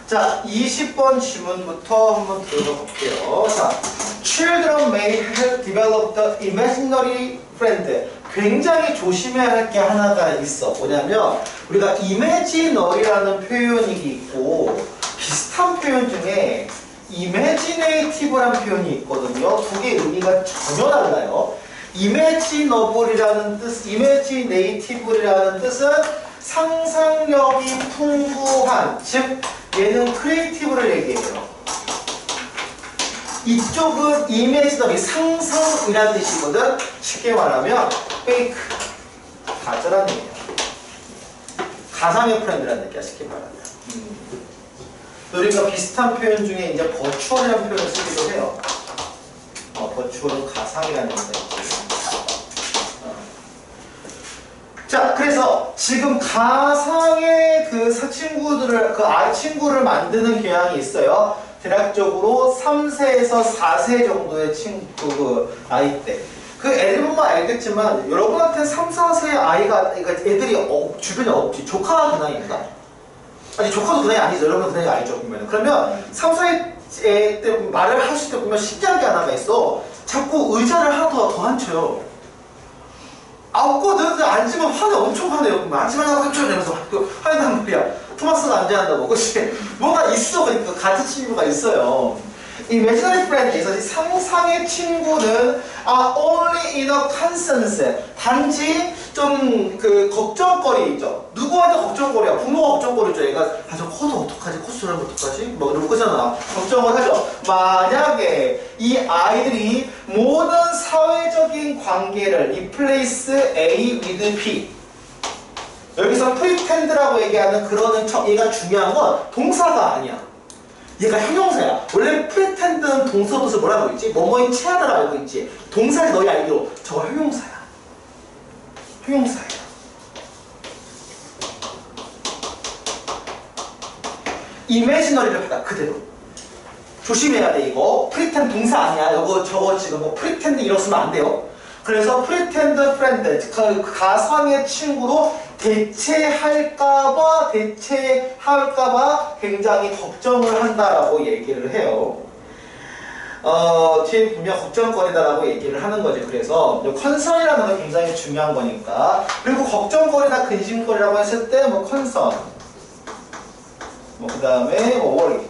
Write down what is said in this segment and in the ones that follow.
자, 20번 지문부터 한번 들어볼게요. 자, Children may have developed the imaginary friend. 굉장히 조심해야 할 게 하나가 있어. 뭐냐면 우리가 imaginary라는 표현이 있고 비슷한 표현 중에 imaginative라는 표현이 있거든요. 두 개의 의미가 전혀 달라요. imaginable이라는 뜻, imaginative이라는 뜻은 상상력이 풍부한, 즉 얘는 크리에이티브를 얘기해요. 이쪽은 imaginary, 상상이라는 뜻이거든. 쉽게 말하면 fake, 가짜라는 얘기야. 가상의 프렌드라는 얘기야, 쉽게 말하면. 우리가 비슷한 표현 중에 이제 버추얼이라는 표현을 쓰기도 해요. 버추얼은 가상이라는 얘기가 있지. 자, 그래서 지금 가상의 그 친구들을, 친구를 만드는 경향이 있어요. 대략적으로 3세에서 4세 정도의 친구, 아이 때. 그 애들 보면 알겠지만, 여러분한테 3, 4세의 아이가, 애들이 주변에 없지. 조카가 그 나이인가? 아니, 조카도 그 나이 아니죠. 여러분 그 나이 알죠, 보면. 그러면 3, 4세 때 말을 하실 때 보면 신기한 게 하나가 있어. 자꾸 의자를 하나 더 앉혀요. 없거든. 앉으면 화내, 엄청 화내요. 앉으면 엄청 내면서 화낸단 말이야. 토마스가 앉아야 한다고. 그치? 뭐가 있어. 그러니까 같은 친구가 있어요. 이 imaginary friend에서 상상의 친구는 only in a consensus. 단지 좀 그 걱정거리죠. 누구한테 걱정거리야? 부모가 걱정거리죠. 얘가 저 커도 어떡하지? 코스라면 어떡하지? 뭐 이런 거잖아. 걱정을 하죠. 만약에 이 아이들이 모든 사회적인 관계를 replace A with B. 여기서 pretend라고 얘기하는 그러는 얘가 중요한 건 동사가 아니야. 얘가 형용사야. 원래 pretend는 동사도서 뭐라고 있지? 뭐뭐인 체하다라고 알고 있지? 동사지 너희 알기로. 저거 형용사야. 형용사야. imaginary를 하다 그대로. 조심해야 돼 이거. pretend 동사 아니야. 저거 지금 뭐 pretend 이러 쓰면 안 돼요. 그래서 pretend friend, 그 가상의 친구로 대체할까봐 굉장히 걱정을 한다라고 얘기를 해요. 뒤에 보면 걱정거리다라고 얘기를 하는 거지. 그래서 컨선이라는 건 굉장히 중요한 거니까. 그리고 걱정거리다, 근심거리라고 했을 때 뭐 컨선, 뭐 그 다음에 뭐 워리,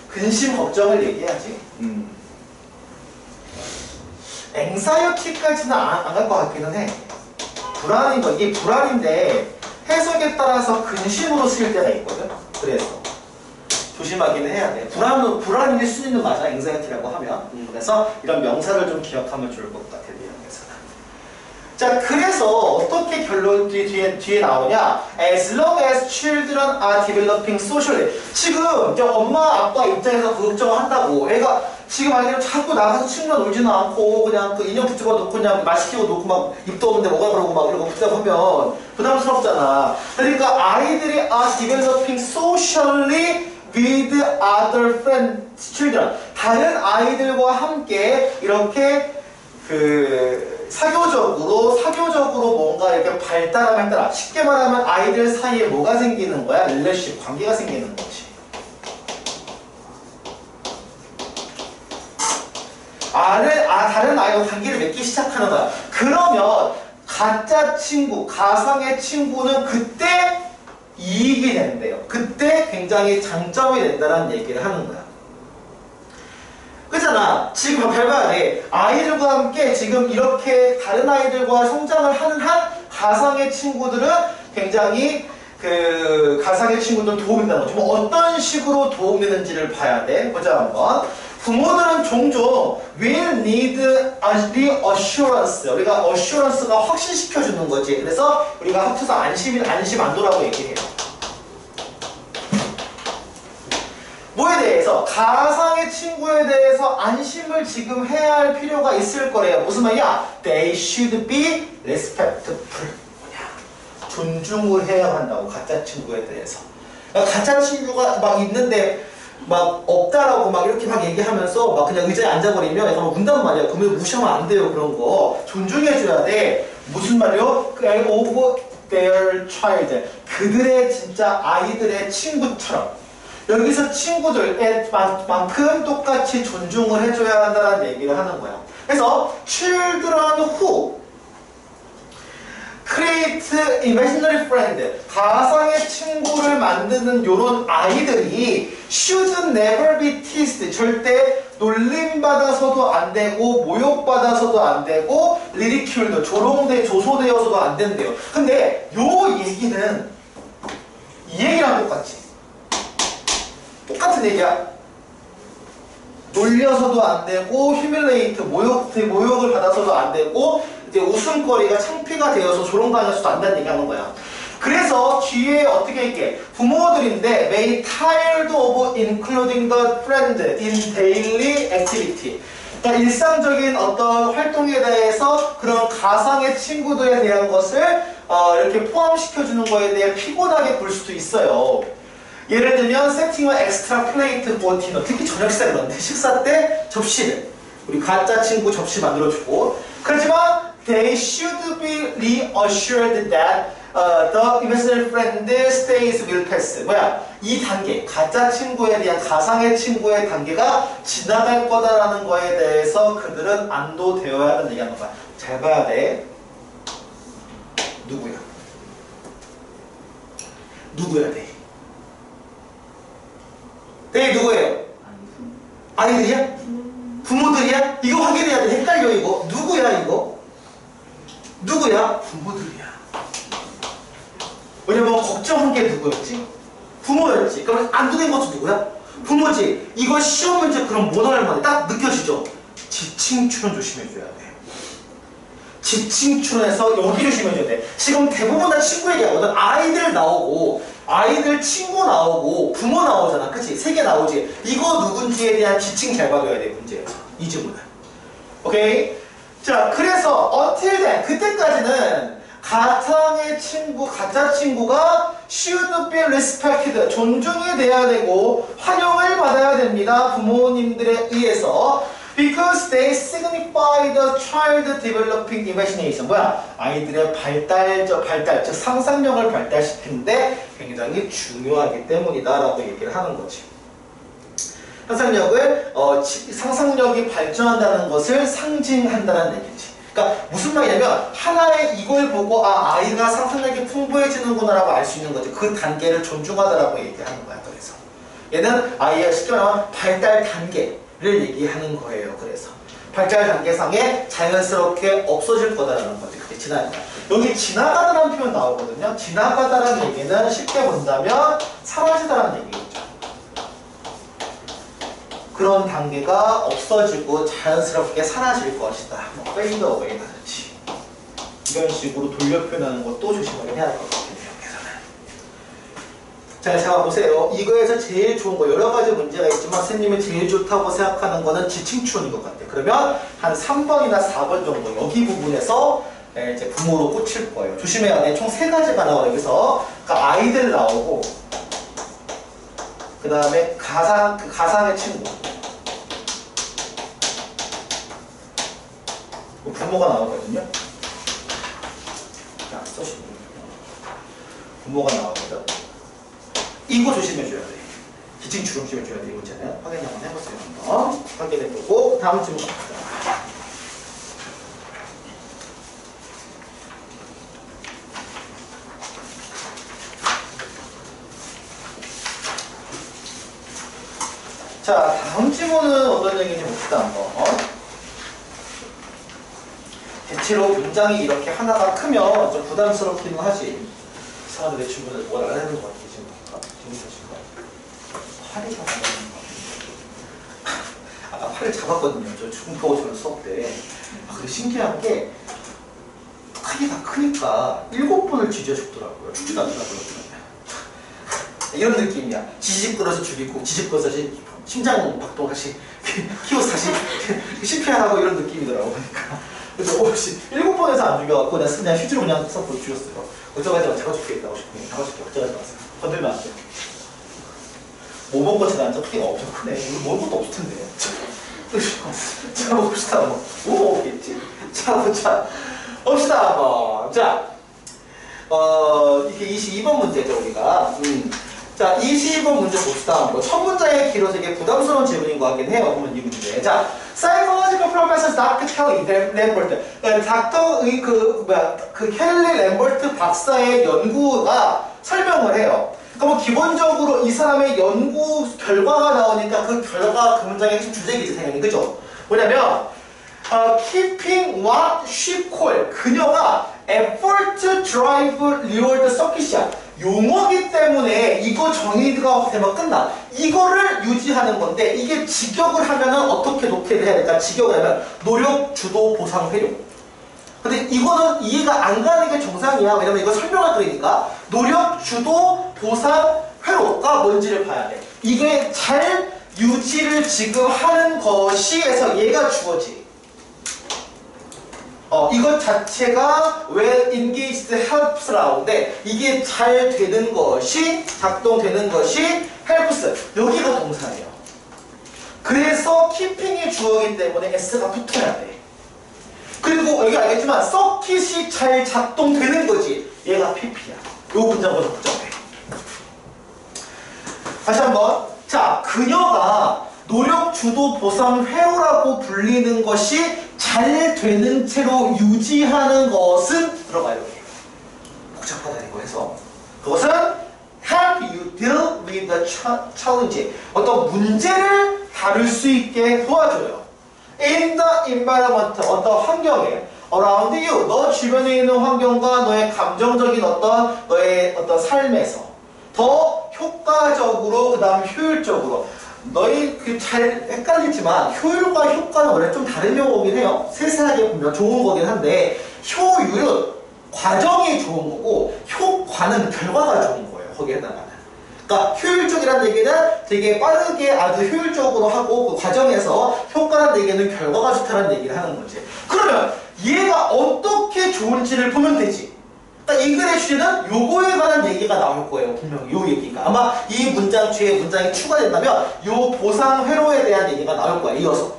근심, 걱정을 얘기해야지. 앵사이어티까지는 안 갈 것 같기는 해. 불안인 거, 이게 불안인데 해석에 따라서 근심으로 쓰일 때가 있거든. 그래서 조심하기는 해야 돼. 불안일 수 있는 맞아, 앵사이어티라고 하면. 그래서 이런 명사를 좀 기억하면 좋을 것 같아, 내용에서는. 자, 그래서 어떻게 결론이 뒤에 나오냐? As long as children are developing socially. 지금 이제 엄마, 아빠 입장에서 그 걱정을 한다고. 애가 지금 아이들은 자꾸 나가서 친구랑 놀지는 않고 그냥 그 인형 붙잡아 놓고 그냥 말 시키고 놓고 막 입도 없는데 뭐가 그러고 막 이러고 붙잡으면 부담스럽잖아. 그러니까 아이들이 are developing socially with other friends, children. 다른 아이들과 함께 이렇게 사교적으로 뭔가 이렇게 발달하면 따라 쉽게 말하면 아이들 사이에 뭐가 생기는 거야? 릴레이션십, 관계가 생기는 거지. 다른 아이와 관계를 맺기 시작하는 거야. 그러면 가짜 친구, 가상의 친구는 그때 이익이 된대요. 그때 굉장히 장점이 된다는 얘기를 하는 거야. 그잖아. 지금 봐야 돼. 아이들과 함께 지금 이렇게 다른 아이들과 성장을 하는 한 가상의 친구들은 굉장히 가상의 친구들은 도움이 된다는 거죠. 뭐 어떤 식으로 도움이 되는지를 봐야 돼. 보자 한번. 부모들은 종종 will need reassurance. 우리가 assurance가 확신시켜주는 거지. 그래서 우리가 합쳐서 안심안도라고 얘기해요. 뭐에 대해서? 가상의 친구에 대해서 안심을 지금 해야 할 필요가 있을 거래요. 무슨 말이야? They should be respectful. 존중을 해야 한다고, 가짜 친구에 대해서. 그러니까 가짜 친구가 막 있는데 막 없다라고 막 이렇게 막 얘기하면서 막 그냥 의자에 앉아버리면 약간 막 운단 말이야. 그러면 무시하면 안 돼요. 그런 거 존중해줘야 돼. 무슨 말이요? their child. 그들의 진짜 아이들의 친구처럼. 여기서 친구들의 만큼 똑같이 존중을 해줘야 한다는 얘기를 하는 거야. 그래서 children who create imaginary friend, 가상의 친구를 만드는 요런 아이들이 should never be teased, 절대 놀림받아서도 안 되고 모욕받아서도 안 되고 ridiculed, 조소되어서도 안 된대요. 근데 요 얘기는 이 얘기랑 똑같지. 똑같은 얘기야. 놀려서도 안 되고 humiliate, 모욕을 받아서도 안 되고 이제 웃음거리가 창피가 되어서 조롱당해서도 안 된다는 얘기하는 거야. 그래서 뒤에 어떻게 얘기해? 부모들인데 may tired of including the friend in daily activity. 그러니까 일상적인 어떤 활동에 대해서 그런 가상의 친구들에 대한 것을 이렇게 포함시켜주는 거에 대해 피곤하게 볼 수도 있어요. 예를 들면 setting an extra plate for dinner. 특히 저녁 식사 그런데 식사 때 접시를 우리 가짜 친구 접시 만들어주고 그렇지만 they should be reassured that the imaginary friend stays will pass. 뭐야? 이 단계, 가짜 친구에 대한 가상의 친구의 단계가 지나갈 거다라는 거에 대해서 그들은 안도되어야 한다는 얘기하는 거야. 잘 봐야 돼. 누구야? 누구야 돼? 네, 누구예요? 아이들이야? 부모들이야? 이거 확인해야 돼. 헷갈려 이거. 누구야 이거? 누구야? 부모들이야. 왜냐면 걱정한 게 누구였지? 부모였지. 그럼 안 되는 것도 누구야? 부모지. 이거 시험 문제 그럼 뭐 나올 만해? 딱 느껴지죠? 지칭 출연 조심해줘야 돼. 지칭 출연해서 여기 조심해줘야 돼. 지금 대부분 다 친구 얘기하거든. 아이들 나오고 아이들 친구 나오고 부모 나오잖아. 그치? 세 개 나오지. 이거 누군지에 대한 지칭 잘 봐둬야 돼. 문제에서. 이 질문은. 오케이? 자, 그래서 until then, 그때까지는 가상의 친구, 가짜 친구가 should be respected, 존중이 돼야 되고 환영을 받아야 됩니다. 부모님들에 의해서. Because they signify the child developing imagination. 뭐야? 아이들의 발달, 즉 상상력을 발달시키는데 굉장히 중요하기 때문이다 라고 얘기를 하는 거지. 상상력이 발전한다는 것을 상징한다는 얘기지. 그러니까 무슨 말이냐면 하나의 이걸 보고 아이가 상상력이 풍부해지는구나 라고 알 수 있는 거지. 그 단계를 존중하다라고 얘기하는 거야. 그래서 얘는 아이의 쉽게 말하면 발달 단계를 얘기하는 거예요. 그래서 발달 단계상에 자연스럽게 없어질 거다라는 거지. 그게 지나간다. 여기 지나가다라는 표현 나오거든요. 지나가다라는 얘기는 쉽게 본다면 사라지다라는 얘기겠죠. 그런 단계가 없어지고 자연스럽게 사라질 것이다. 뭐 fade away라든지 이런 식으로 돌려 표현하는 것도 조심하게 해야 할 것 같아요. 자, 보세요. 이거에서 제일 좋은 거 여러 가지 문제가 있지만 선생님이 제일 좋다고 생각하는 거는 지칭추론인 것 같아요. 그러면 한 3번이나 4번 정도 여기 부분에서 이제 부모로 꽂힐 거예요. 조심해야 돼. 총 3가지가 나와요. 여기서 그러니까 아이들 나오고 그 다음에 가상의 친구 부모가 나오거든요. 자, 써시면 부모가 나오거든. 이거 조심해줘야 돼. 기칭추론 조심해줘야 돼. 이 문제는 확인 한번 해보세요. 한번 확인해보고 다음 질문 갑니다. 자, 다음 질문은 어떤 얘기인지 봅시다. 한번. 대체로 문장이 이렇게 하나가 크면 좀 부담스럽기는 하지. 사람들의 질문을 뭘 알아야 되는 것 같아. 재밌으신가? 팔이 잡았거든요. 아까 팔을 잡았거든요. 저 중포고시원 수업 때. 근데 신기한 게 크기가 크니까 7번을 뒤져 죽더라고요. 죽지도 않더라고요. 이런 느낌이야. 지지끌어서 죽이고 지지끌어서 심장 박동하시 키워서 다시 실패하고 이런 느낌이더라고. 그러니까 그래서 7번에서 안 죽여갖고 그냥 휴지로 그냥 써서 죽였어요. 어쩌가지고 제가 죽겠다고 싶으면 제가 죽게 어쩌가지고 왔어요. 건들면 안 돼. 뭐 먹은 것이 나한테 크기가 엄청 크네. 이거 먹은 것도 없을 텐데. 자, 봅시다. 뭐 먹겠지. 자, 보자. 봅시다. 자, 이게 22번 문제죠, 우리가. 자, 22번 문제 봅시다. 첫 문장에 길어서 이게 부담스러운 질문인 것 같긴 해요. 보면 이 문제. 자, Psychological Professor Dr. Kelly Lambert. 닥터의 그 켈리 램버트 박사의 연구가 설명을 해요. 그럼 기본적으로 이 사람의 연구 결과가 나오니까 그 결과가 그 문장의 핵심 주제이지, 당연히. 그죠? 뭐냐면, keeping what she called. 그녀가 effort to drive reward circuit이야. 용어기 때문에 이거 정의가 되면 끝나. 이거를 유지하는 건데, 이게 직역을 하면은 어떻게 놓게 해야 될까? 직역을 하면 노력, 주도, 보상, 회료. 근데 이거는 이해가 안 가는 게 정상이야. 왜냐면 이거 설명할 거니까. 노력, 주도, 보상, 회로가 뭔지를 봐야 돼. 이게 잘 유지를 지금 하는 것이 해서 얘가 주어지. 이것 자체가 well engaged helps라는데 이게 잘 되는 것이, 작동되는 것이 helps. 여기가 동사예요. 그래서 keeping이 주어이기 때문에 s가 붙어야 돼. 그리고 여기 알겠지만 서킷이 잘 작동되는 거지. 얘가 pp야. 요 문장보다 복잡해. 다시 한번. 자, 그녀가 노력, 주도, 보상, 회로라고 불리는 것이 잘 되는 채로 유지하는 것은 들어가요. 여기. 복잡하다 이거 해서. 그것은 help you deal with the challenge. 어떤 문제를 다룰 수 있게 도와줘요. In the environment. 어떤 환경에. around you. 너 주변에 있는 환경과 너의 감정적인 너의 어떤 삶에서 더 효과적으로, 그 다음 효율적으로. 너희 잘 헷갈리지만 효율과 효과는 원래 좀 다른 용어긴 해요. 세세하게 보면 좋은 거긴 한데 효율은 과정이 좋은 거고 효과는 결과가 좋은 거예요. 거기에 해당하는. 그러니까 효율적이라는 얘기는 되게 빠르게 아주 효율적으로 하고 그 과정에서 효과라는 얘기는 결과가 좋다는 얘기를 하는 거지. 그러면 얘가 어떻게 좋은지를 보면 되지. 그러니까 이 글의 주제는 요거에 관한 얘기가 나올 거예요. 분명히 요 얘기가. 아마 이 문장 뒤에 문장이 추가된다면 요 보상 회로에 대한 얘기가 나올 거야. 이어서.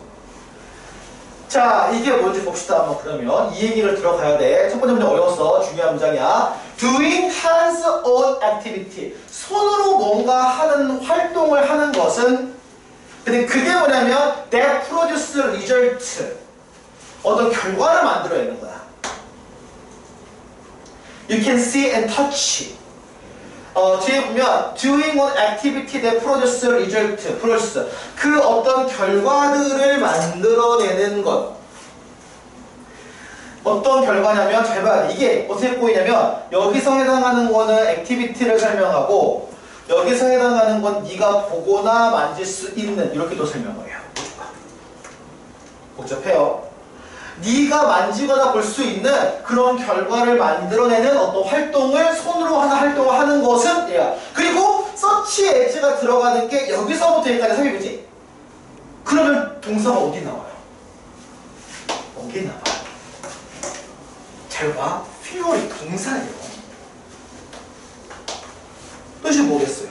자, 이게 뭔지 봅시다. 한번 그러면 이 얘기를 들어가야 돼. 첫 번째 문장 어려웠어. 중요한 문장이야. Doing hands-on activity. 손으로 뭔가 하는 활동을 하는 것은, 근데 그게 뭐냐면 that produce result. 어떤 결과를 만들어내는 거야. You can see and touch. 뒤에 보면 doing an activity that produce result, produce. 그 어떤 결과들을 만들어내는 것. 어떤 결과냐면 잘 봐야 돼. 이게 어떻게 보이냐면 여기서 해당하는 거는 액티비티를 설명하고 여기서 해당하는 건 네가 보거나 만질 수 있는 이렇게 또 설명을 해요. 복잡해요. 네가 만지거나 볼 수 있는 그런 결과를 만들어내는 어떤 활동을 손으로 하는 활동을 하는 것은 얘야. 그리고 서치 에즈가 들어가는 게 여기서부터 여기까지 삽입이지. 그러면 동사가 어디 나와요? 어디 나와요? 잘 봐. 필요의 동사예요. 뜻이 뭐겠어요?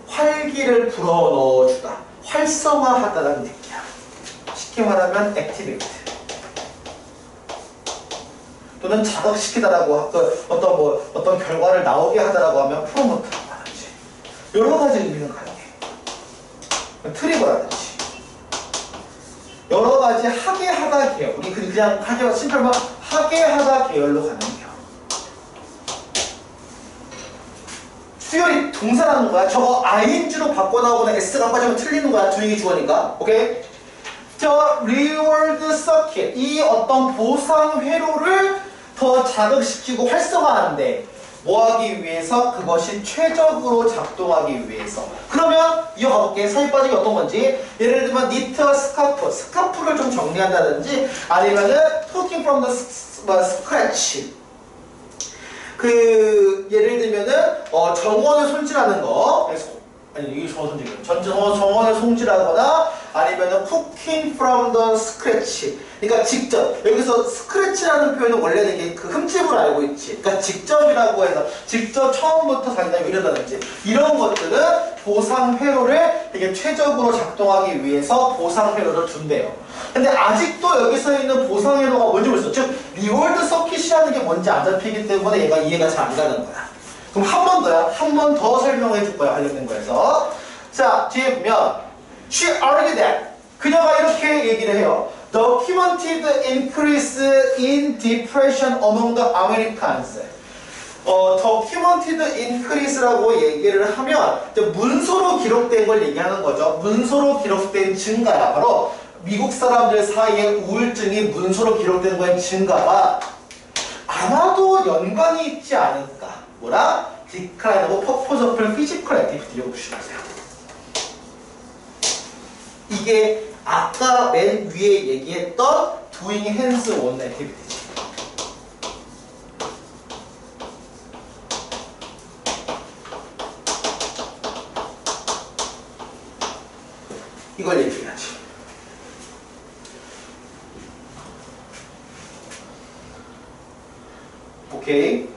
활기를 불어넣어주다. 활성화하다라는 얘기야. 쉽게 말하면 액티베이트. 또는 자극시키다라고 어떤 결과를 나오게 하다라고 하면 프로모트라고 하든지 여러 가지 의미는 가능해. 트리거라든지 여러 가지 하게 하다 계열. 우리 그냥 하게 심플만 하게 하다 계열로 가는 거야. 수열이 동사라는 거야. 저거 ing로 바꿔 나오거나 s가 빠지면 틀리는 거야. doing이 주어니까. 오케이? 저 reward circuit 이 어떤 보상 회로를 더 자극시키고 활성화하는데 뭐하기 위해서? 그것이 최적으로 작동하기 위해서. 그러면 이어가 볼게. 사이 빠지기 어떤 건지. 예를 들면 니트, 스카프. 스카프를 좀 정리한다든지 아니면은 talking from the scratch. 예를 들면은 정원을 손질하는 거. 아니 이게 손질이에요. 정원을 손질하거나 아니면은 cooking from the scratch. 그러니까 직접. 여기서 scratch라는 표현은 원래는 이게 그 흠집을 알고 있지. 그러니까 직접이라고 해서 직접 처음부터 자기가 이런다든지 이런 것들은 보상 회로를 되게 최적으로 작동하기 위해서 보상 회로를 준대요. 근데 아직도 여기서 있는 보상회로가 뭔지 모르겠어. 즉 리월드 서킷이라는 게 뭔지 안 잡히기 때문에 얘가 이해가 잘 안 가는 거야. 그럼 한 번 더야. 한 번 더 설명해 줄 거야. 관련된 거에서. 자, 뒤에 보면 She argued that 그녀가 이렇게 얘기를 해요. Documented increase in depression among the Americans. documented increase라고 얘기를 하면 문서로 기록된 걸 얘기하는 거죠. 문서로 기록된 증가야. 바로 미국 사람들 사이에 우울증이 문서로 기록된 거의 증가가 아마도 연관이 있지 않을까. 뭐라? decline하고 purposeful physical activity 이거 조심하세요. 이게 아까 맨 위에 얘기했던 doing hands on activity지. 이걸 얘기해야지. 오케이.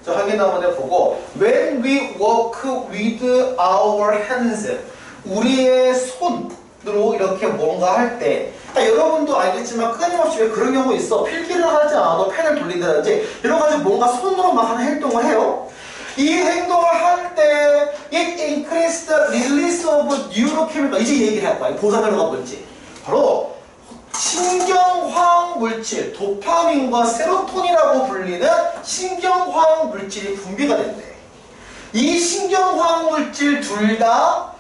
자, 확인 한번 해보고 When we work with our hands 우리의 손으로 이렇게 뭔가 할 때 여러분도 알겠지만 끊임없이 왜 그런 경우 있어. 필기를 하지 않아도 펜을 돌린다든지 여러 가지 뭔가 손으로 막 하는 행동을 해요. 이 행동을 할 때 it increases the release of neurochemical 이제 얘기를 할 거야. 보상회로가 뭔지. 바로 신경화학 물질 도파민과 세로토닌이라고 불리는 신경화학 물질이 분비가 된대. 이 신경화학 물질 둘 다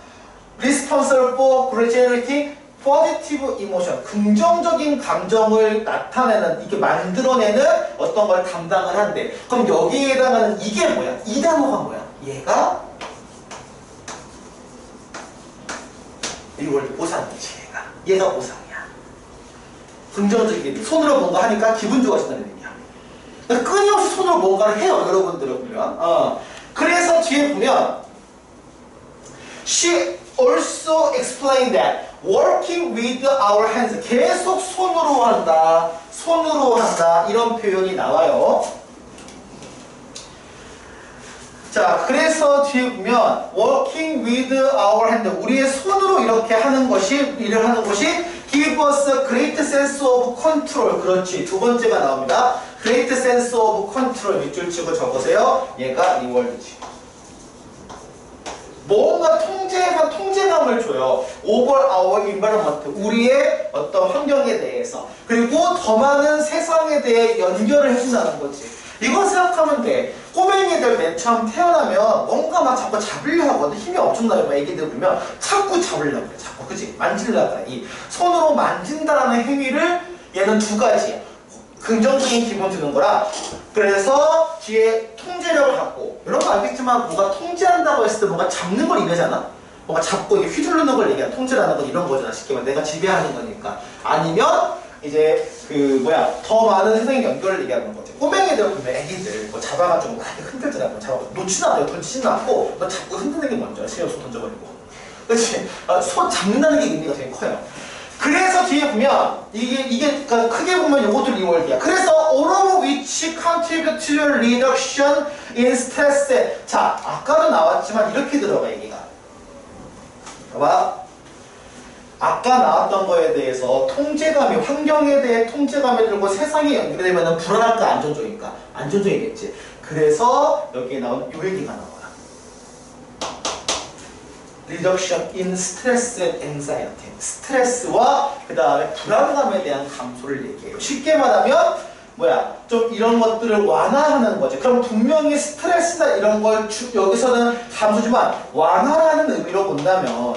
responsible for generating positive emotion 긍정적인 감정을 나타내는 이게 만들어내는 어떤 걸 담당을 한대. 그럼 여기에 해당하는 이게 뭐야? 이 단어가 뭐야? 얘가 리월드 보상이지. 얘가 보상이야. 긍정적인 손으로 뭔가 하니까 기분 좋아진다는 얘기야. 그러니까 끊임없이 손으로 뭔가를 해요. 여러분들은 보면. 그래서 뒤에 보면 She also explained that working with our hands 계속 손으로 한다. 손으로 한다. 이런 표현이 나와요. 자, 그래서 뒤에 보면 working with our hand 우리의 손으로 이렇게 하는 것이 일을 하는 것이 give us a great sense of control. 그렇지. 두 번째가 나옵니다. great sense of control 밑줄 치고 적으세요. 얘가 리월드지. 뭔가 통제감을 줘요. over our environment 우리의 어떤 환경에 대해서 그리고 더 많은 세상에 대해 연결을 해준다는 거지. 이거 생각하면 돼. 꼬맹이들 맨 처음 태어나면 뭔가 막 자꾸 잡으려 하거든. 힘이 엄청나요. 애기들 보면 자꾸 잡으려고 그래. 자꾸 그치? 만지려고 해. 이 손으로 만진다라는 행위를 얘는 두 가지야. 긍정적인 기분 드는 거라. 그래서 뒤에 통제력을 갖고 여러분 알겠지만 뭐가 통제한다고 했을 때 뭔가 잡는 걸 얘기하잖아. 뭔가 잡고 이게 휘두르는 걸 얘기하는 통제라는 건 이런 거잖아. 쉽게 말해 내가 지배하는 거니까. 아니면 이제 더 많은 세상의 연결을 얘기하는 거지. 꼬맹이들 보면 애기들 뭐 잡아가지고 막 흔들잖아. 뭐 잡아 놓지는 않아요. 던지지는 않고 너 자꾸 흔드는 게 먼저야. 신경 손 던져버리고. 그렇지? 손 잡는다는 게 의미가 되게 커요. 그래서 뒤에 보면 이게 그러니까 크게 보면 이것도 리월드야. 그래서 all of which contribute to reduction in stress. 자, 아까도 나왔지만 이렇게 들어가 얘기가. 봐봐. 아까 나왔던 거에 대해서 통제감이 환경에 대해 통제감이 들고 세상에 연결되면 불안할까 안정적일까? 안정적이겠지. 그래서 여기에 나온 요 얘기가 나와요. Reduction in stress and anxiety. 스트레스와 그 다음에 불안감에 대한 감소를 얘기해요. 쉽게 말하면 좀 이런 것들을 완화하는 거지. 그럼 분명히 스트레스나 이런 걸 여기서는 감소지만 완화라는 의미로 본다면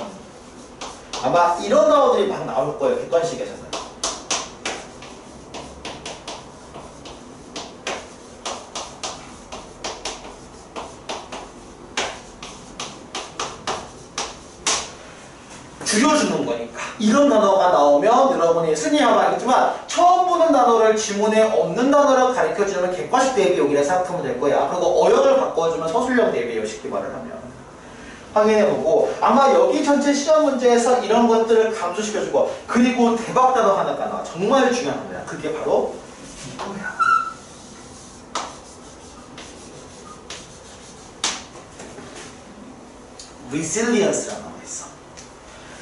아마 이런 단어들이 막 나올 거예요. 객관식에서는. 줄여주는 거니까. 이런 단어가 나오면 여러분이 흔히 하면 알겠지만 처음 보는 단어를 지문에 없는 단어를 가르쳐주면 객관식 대비용이라 생각하면 될 거야. 그리고 어역을 바꿔주면 서술형 대비용 쉽게 말을 하면. 확인해보고 아마 여기 전체 시험 문제에서 이런 것들을 감소시켜주고 그리고 대박 단어 하나가 나와. 정말 중요한 거야. 그게 바로 이거야. resilience라는 단어가 있어.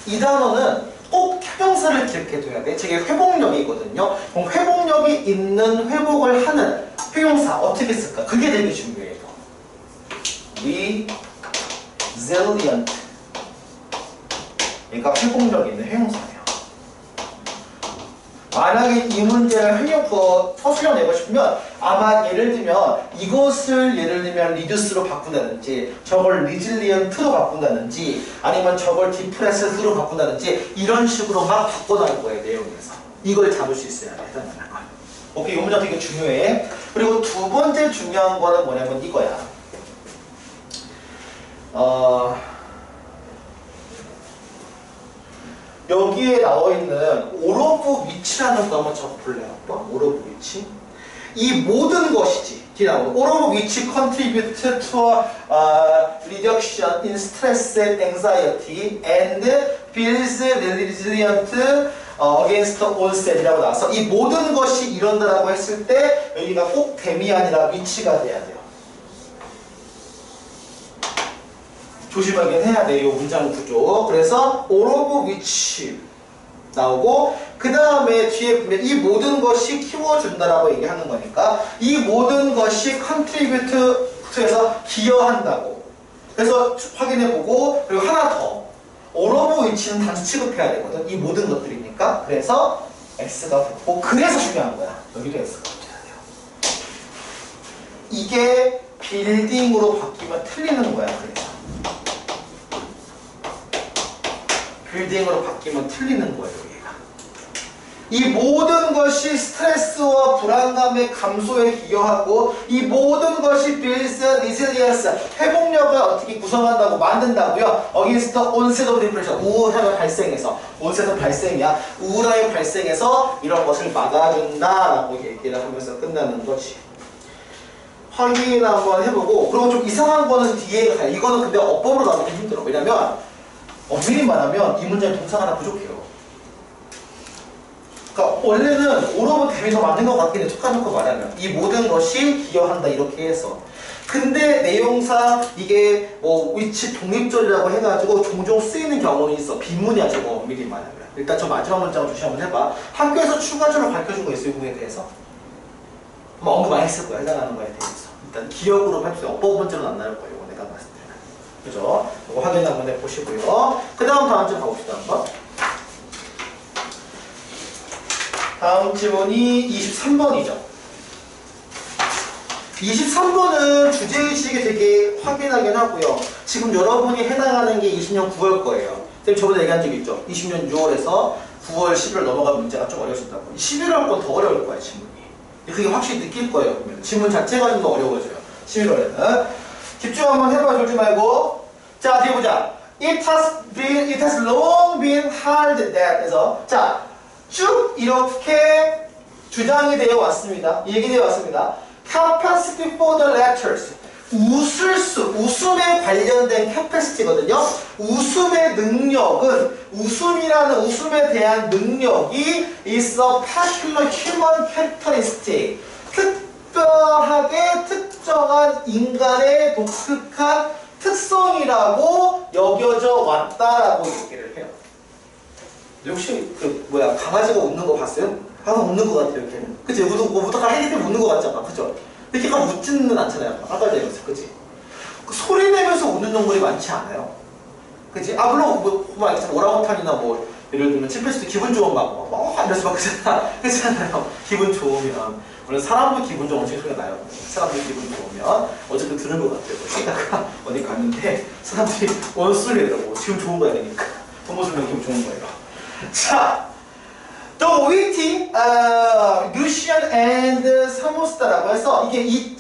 이 단어는 꼭 형용사를 기억해둬야 돼. 저게 회복력이거든요. 그럼 회복력이 있는 회복을 하는 형용사 어떻게 쓸까? 그게 되게 중요해요. resilient. 얘가 회복력 있는 형용사예요. 만약에 이 문제를 서술형 내고 싶으면 아마 예를 들면 이것을 예를 들면 reduce로 바꾼다든지 저걸 resilient로 바꾼다든지 아니면 저걸 depressed로 바꾼다든지 이런 식으로 막 바꿔나갈 거예요. 내용에서. 이걸 잡을 수 있어야 해당하는 거예요. 오케이, 이 문제 되게 중요해. 그리고 두 번째 중요한 거는 뭐냐면 이거야. 여기에 나와있는 all of which라는 거 한번 적어볼래요? all of which? 이 모든 것이지. 뒤에 나오는 all of which contribute to reduction in stress and anxiety and builds resilient against onset이라고 나와서 이 모든 것이 이런다라고 했을 때 여기가 꼭 댐이 아니라 which가 돼야 돼요. 조심하긴 해야 돼, 이 문장 구조. 그래서 all of which 나오고 그 다음에 뒤에 보면 이 모든 것이 키워준다라고 얘기하는 거니까 이 모든 것이 contribute에서 기여한다고. 그래서 확인해보고 그리고 하나 더 all of which는 단수 취급해야 되거든. 이 모든 것들이니까. 그래서 X가 붙고 그래서 중요한 거야. 여기도 X가 붙어야 돼요. 이게 빌딩으로 바뀌면 틀리는 거야. 그래서 빌딩으로 바뀌면 틀리는 거예요. 얘가. 이 모든 것이 스트레스와 불안감의 감소에 기여하고 이 모든 것이 builds resilience, 회복력을 어떻게 구성한다고 만든다고요. against onset of depression, 우울함의 발생에서. onset은 발생이야. 우울함의 발생에서 이런 것을 막아준다라고 얘기를 하면서 끝나는 거지. 확인 한번 해보고 그리고 좀 이상한 거는 뒤에 가요. 이거는 근데 어법으로 나오기 힘들어. 왜냐면 엄밀히 말하면 이 문제는 동사가 하나 부족해요. 그러니까 원래는 오로브 댐이 더 맞는 것 같긴 해. 툭하놓고 말하면 이 모든 것이 기여한다 이렇게 해서. 근데 내용상 이게 뭐 위치 독립절이라고 해가지고 종종 쓰이는 경우는 있어. 비문이야 저거 엄밀히 말하면. 일단 저 마지막 문장을 조심 한번 해봐. 학교에서 추가적으로 밝혀준 거 있어요. 이 부분에 대해서. 뭐 언급 많이 했을 거야. 해당하는 거에 대해서. 일단 기억으로 해주세요. 어법 문제는 안 나올 거예요. 내가 봤을 때. 그죠? 이거 확인 한번 해보시고요. 그 다음 좀 가봅시다. 한번. 다음 지문이 23번이죠. 23번은 주제의식이 되게 확인하긴 하고요. 지금 여러분이 해당하는 게 20년 9월 거예요. 선생님 저번에 얘기한 적 있죠? 20년 6월에서 9월, 11월 넘어가면 문제가 좀 어려워진다고. 11월 건 더 어려울 거예요, 지문이. 그게 확실히 느낄 거예요. 그러면. 지문 자체가 좀 더 어려워져요. 11월에는. 집중 한번 해봐, 졸지 말고. 자, 뒤에 보자. It has long been held that. 그래서, 자, 쭉 이렇게 주장이 되어 왔습니다. 얘기되어 왔습니다. Capacity for the lectures. 웃음에 관련된 capacity거든요. 웃음의 능력은, 웃음에 대한 능력이 is a particular human characteristic. 특별하게 특정한 인간의 독특한 특성이라고 여겨져 왔다라고 얘기를 해요. 혹시 강아지가 웃는 거 봤어요? 항상 웃는 거 같아요. 이렇게는. 그치? 우드가 하기 때문에 웃는 거 같잖아. 그죠? 이렇게 막 웃지는 않잖아요. 아까 전에서. 그치? 소리 내면서 웃는 동물이 많지 않아요. 그치? 물론 오랑우탄이나 뭐 예를 들면 침팬지도 기분 좋으면 이러면서 막 그렇잖아요. 기분 좋으면. 물론 사람도 기분 좋으면 엄청 소리가 나요. 사람들 기분 좋으면 어쨌든 들은 것 같아요. 쉬다가 어디 갔는데 사람들이 원소리 내더라고. 기분 좋은 거야 되니까. 동물 소리는 기분 좋은 거예요. 자, The Witty, Lucian and Samosta라고 해서 이게 이게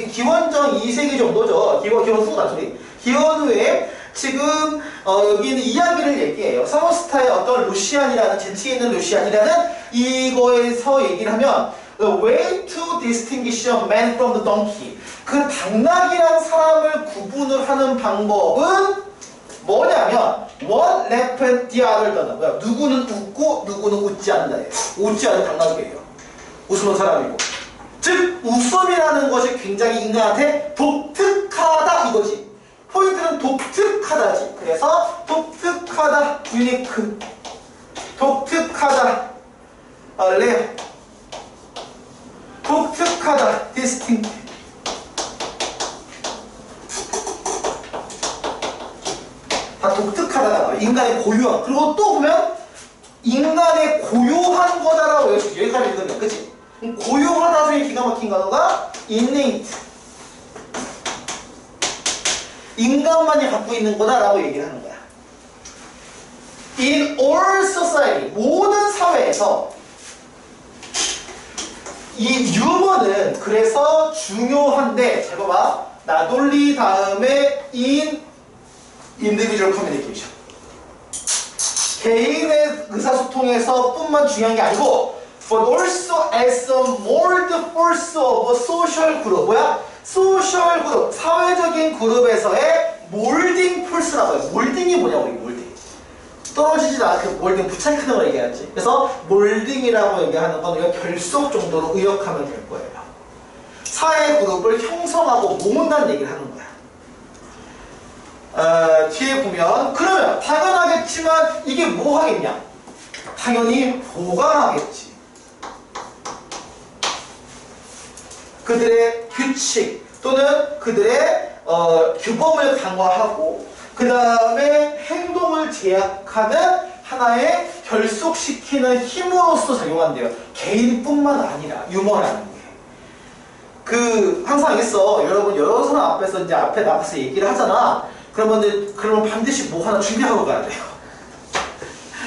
기원전 2세기 정도죠. 기원 후다 소리. 기원 후에 지금 여기는 이야기를 얘기해요. 사모스타의 어떤 루시안이라는 재치 있는 루시안이라는 이거에서 얘기를 하면 The way to distinguish a man from the donkey. 그 당나귀랑 사람을 구분을 하는 방법은 뭐냐면 one laughed the other doesn't. 뭐야? 누구는 웃고 누구는 웃지 않는다. 웃지 않는 당나귀예요. 웃으면 사람이고. 즉 웃음이라는 것이 굉장히 인간한테 독특하다 이거지. 포인트는 독특하다지. 그래서 독특하다, 유니크. 독특하다, 레어, 독특하다, distinct. 다 독특하다, 인간의 고유한. 그리고 또 보면 인간의 고유한 거다라고 여기까지 읽으면, 그치? 고유하다 중에 기가 막힌 단어가 innate. 인간만이 갖고 있는 거다라고 얘기를 하는 거야. In all society, 모든 사회에서 이 유머는 그래서 중요한데, 잘 봐봐. 나돌리 다음에 in individual communication. 개인의 의사소통에서 뿐만 중요한 게 아니고, but also as a mold force of a social group. 뭐야? 소셜 그룹, 사회적인 그룹에서의 몰딩 폴스라고 해요. 몰딩이 뭐냐, 우리 몰딩. 떨어지지도 않게 몰딩 부착하는 걸 얘기하지. 그래서 몰딩이라고 얘기하는 건 우리가 결속 정도로 의역하면 될 거예요. 사회 그룹을 형성하고 모은다는 얘기를 하는 거야. 뒤에 보면, 그러면 당연하겠지만 이게 뭐 하겠냐? 당연히 보강하겠지. 그들의 규칙 또는 그들의 규범을 강화하고 그 다음에 행동을 제약하는 하나의 결속시키는 힘으로서 작용한대요. 개인뿐만 아니라 유머라는 게. 항상 알겠어. 여러분 여러 사람 앞에서 이제 앞에 나가서 얘기를 하잖아. 그러면 반드시 뭐 하나 준비하고 가야 돼요.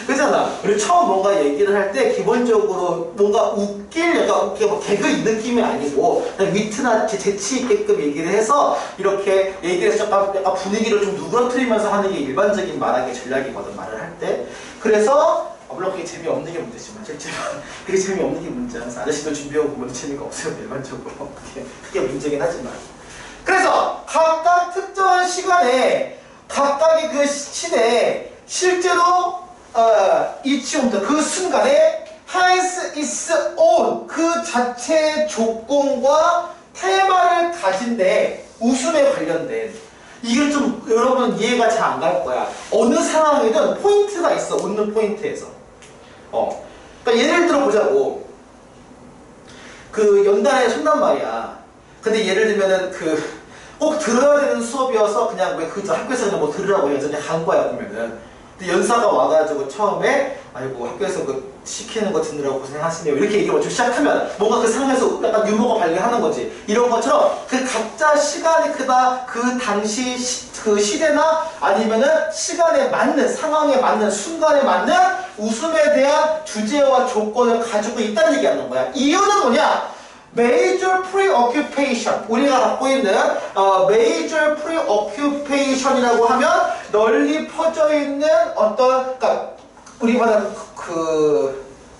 그잖아. 우리 처음 뭔가 얘기를 할 때 기본적으로 뭔가 약간 뭐 개그 이 느낌이 아니고 그냥 위트나 재치 있게끔 얘기를 해서 이렇게 얘기를 해서 약간 분위기를 좀 누그러뜨리면서 하는 게 일반적인 말하기 전략이거든, 말을 할 때. 그래서 물론 그게 재미없는 게 문제지만 실제로 그게 재미없는 게 문제야. 그래서 아저씨도 준비하고 보면 재미가 없어요, 일반적으로. 그게 문제긴 하지만. 그래서 각각 특정한 시간에 각각의 그 시대에 실제로 이치홈트 그 순간에 has its own 그 자체의 조건과 테마를 가진데 웃음에 관련된 이게 좀 여러분 이해가 잘 안 갈 거야. 어느 상황이든 포인트가 있어. 웃는 포인트에서. 그러니까 예를 들어 보자고. 그 연단에 손단 말이야. 근데 예를 들면은 꼭 들어야 되는 수업이어서 그냥 왜 학교에서 그냥 뭐 들으라고 여전히 간 거야 보면은. 근데 연사가 와가지고 처음에 아이고 학교에서 시키는 거 듣느라고 고생하시네요 이렇게 얘기를 좀 시작하면 뭔가 그 상황에서 약간 유머가 발견하는 거지. 이런 것처럼 그 각자 시간이 크다 그 당시 그 시대나 아니면은 시간에 맞는 상황에 맞는 순간에 맞는 웃음에 대한 주제와 조건을 가지고 있다는 얘기하는 거야. 이유는 뭐냐? major preoccupation 우리가 갖고 있는 major preoccupation이라고 하면 널리 퍼져 있는 그러니까 우리 말하는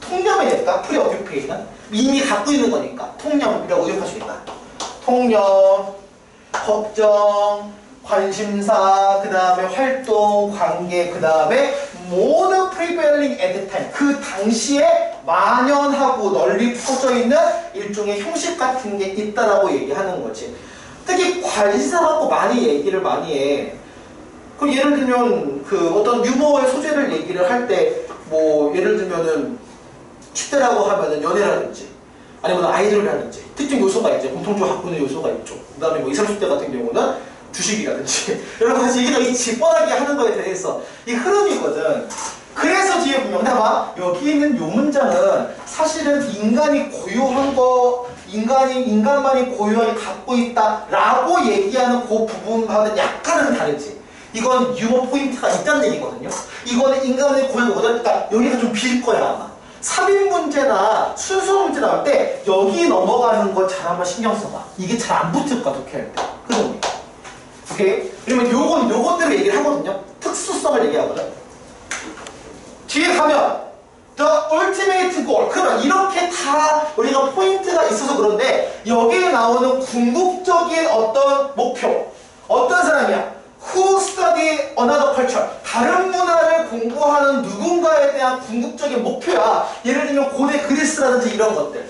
통념이니까 preoccupation 이미 갖고 있는 거니까 통념이라고 의역할 수 있다. 통념, 걱정, 관심사, 그 다음에 활동, 관계, 그 다음에 모든 prevailing at the time 그 당시에 만연하고 널리 퍼져 있는 일종의 형식 같은 게 있다라고 얘기하는 거지. 특히 관심사 갖고 얘기를 많이 해. 그 예를 들면 어떤 유머의 소재를 얘기를 할 때 뭐 예를 들면은 10대라고 하면은 연애라든지 아니면 아이돌이라든지 특정 요소가 있죠. 공통적으로 갖고 있는 요소가 있죠. 그 다음에 뭐 20, 30대 같은 경우는 주식이라든지 여러 가지 얘기가 있지. 뻔하게 하는 거에 대해서 이 흐름이거든. 그래서 뒤에 보면 봐봐. 여기 있는 요 문장은 사실은 인간이 고유한 거 인간만이 고유하게 갖고 있다라고 얘기하는 그 부분과는 약간은 다르지. 이건 유머 포인트가 있다는 얘기거든요. 이거는 인간의 고유한 거거든. 그러니까 여기가 좀 빌 거야 아마. 삽입 문제나 순서 문제 나올 때 여기 넘어가는 거 잘 한번 신경 써봐. 이게 잘 안 붙을 거야 독해할 때. 그죠? 오케이? 그러면 요것대로 얘기를 하거든요. 특수성을 얘기하거든. 뒤에 가면 The ultimate goal. 그럼 이렇게 다 우리가 포인트가 있어서 그런데 여기에 나오는 궁극적인 어떤 목표. 어떤 사람이야? Who study another culture. 다른 문화를 공부하는 누군가에 대한 궁극적인 목표야. 예를 들면 고대 그리스라든지 이런 것들.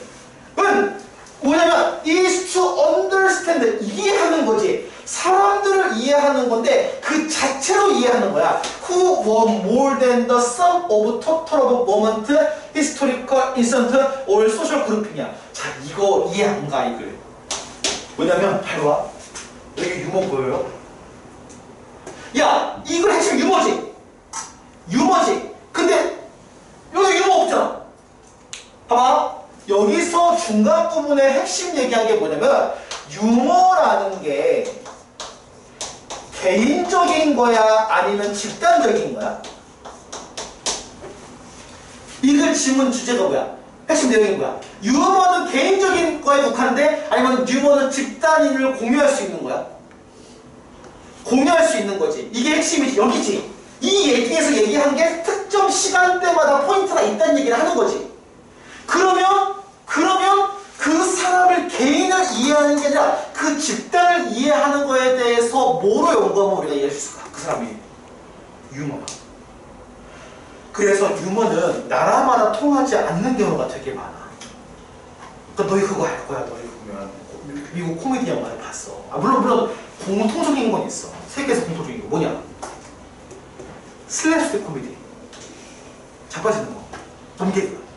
은 뭐냐면 is to understand. 이해하는 거지. 사람들을 이해하는 건 건데 그 자체로 이해하는 거야. Who were more than the sum of total of moment, historical, instant, or social grouping이야. 자, 이거 이해 안 가, 이걸. 왜냐면 잘 봐. 여기 유머 보여요? 야, 이걸 핵심 유머지. 유머지. 근데 여기 유머 없잖아. 봐봐. 여기서 중간 부분에 핵심 얘기한 게 뭐냐면 유머라는 게 개인적인 거야? 아니면 집단적인 거야? 이글 질문 주제가 뭐야? 핵심 내용이 뭐야? 유머는 개인적인 거에 국한인데 아니면 유머는 집단인을 공유할 수 있는 거야? 공유할 수 있는 거지. 이게 핵심이지. 여기지. 이 얘기에서 얘기한 게 특정 시간대마다 포인트가 있다는 얘기를 하는 거지. 그러면 그 사람을 개인을 이해하는 게 아니라 그 집단을 이해하는 거에 대해서 뭐로 연구하면 우리가 이해할 수 있을까? 그 사람이 유머가. 그래서 유머는 나라마다 통하지 않는 경우가 되게 많아. 그러니까 너희 그거 알 거야. 너희 보면 미국 코미디 영화를 봤어. 물론 공통적인 건 있어. 세계에서 공통적인 거 뭐냐? 슬랩스틱 코미디. 자빠지는 거. 몸개그.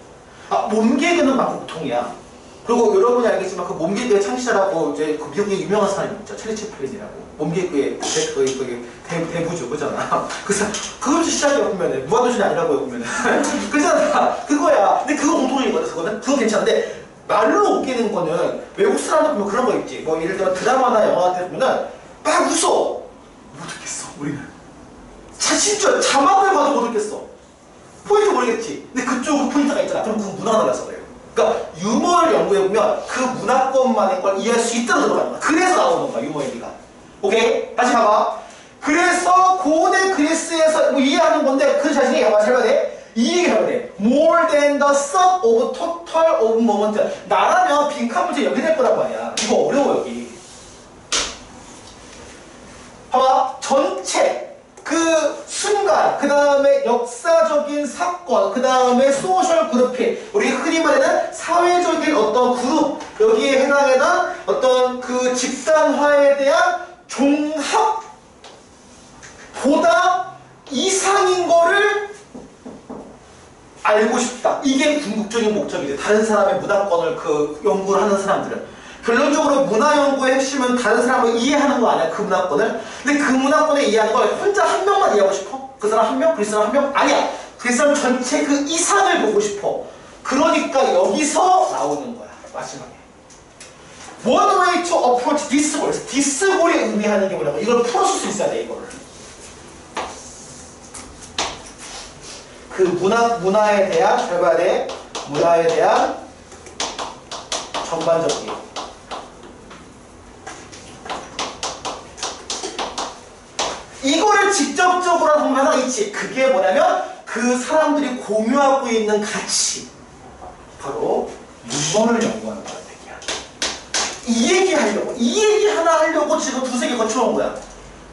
몸개그는 막 공통이야. 그리고 여러분이 알겠지만 그 몸개그의 창시자라고 이제 그 미국의 유명한 사람이 있죠. 찰리 채플린이라고. 몸개그의 대부주 그잖아. 그래서 그것도 시작이야 보면은 무한도전이 아니라고요 보면은. 그잖아. 그거야. 근데 그거 공통이거든. 그거 괜찮은데 말로 웃기는 거는 외국 사람들 보면 그런 거 있지. 뭐 예를 들어 드라마나 영화 같은 데 보면은 막 웃어. 못 웃겠어. 우리는. 진짜 자막을 봐도 못 웃겠어. 포인트 모르겠지. 근데 그쪽은 포인트가 있잖아. 그럼 그 문화가 달라서 그래요. 그러니까 유머를 연구해보면 그 문화권만의 걸 이해할 수 있도록 들어가는 거야. 그래서 나오는 거야, 유머 얘기가. 오케이? 다시 봐봐. 그래서 고대 그리스에서 뭐 이해하는 건데 그 자신이 잘 봐야 돼. 이 얘기 해야 돼. More than the sum of total of moment. 나라면 빈칸 문제 여기 될 거란 말이야. 이거 어려워 여기. 봐봐. 전체. 그 순간, 그 다음에 역사적인 사건, 그 다음에 소셜 그룹핑, 우리 흔히 말하는 사회적인 어떤 그룹, 여기에 해당하는 어떤 그 집단화에 대한 종합보다 이상인 거를 알고 싶다. 이게 궁극적인 목적이지. 다른 사람의 문화권을 그 연구를 하는 사람들은. 결론적으로 문화 연구의 핵심은 다른 사람을 이해하는 거 아니야, 그 문화권을. 근데 그 문화권을 이해하는 걸 혼자 한 명만 이해하고 싶어? 그 사람 한 명? 그 사람 한 명? 아니야. 그 사람 전체 그 이상을 보고 싶어. 그러니까 여기서 나오는 거야, 마지막에. One way to approach discourse. 디스골이 의미하는 게 뭐냐고. 이걸 풀어줄 수 있어야 돼, 이거를. 그 문화에 대한, 잘 봐야 돼. 문화에 대한 전반적인. 이거를 직접적으로 하는 하나 있지. 그게 뭐냐면 그 사람들이 공유하고 있는 가치. 바로 유머를 연구하는 거야. 이 얘기 하나 하려고 지금 두세 개 거쳐온 거야.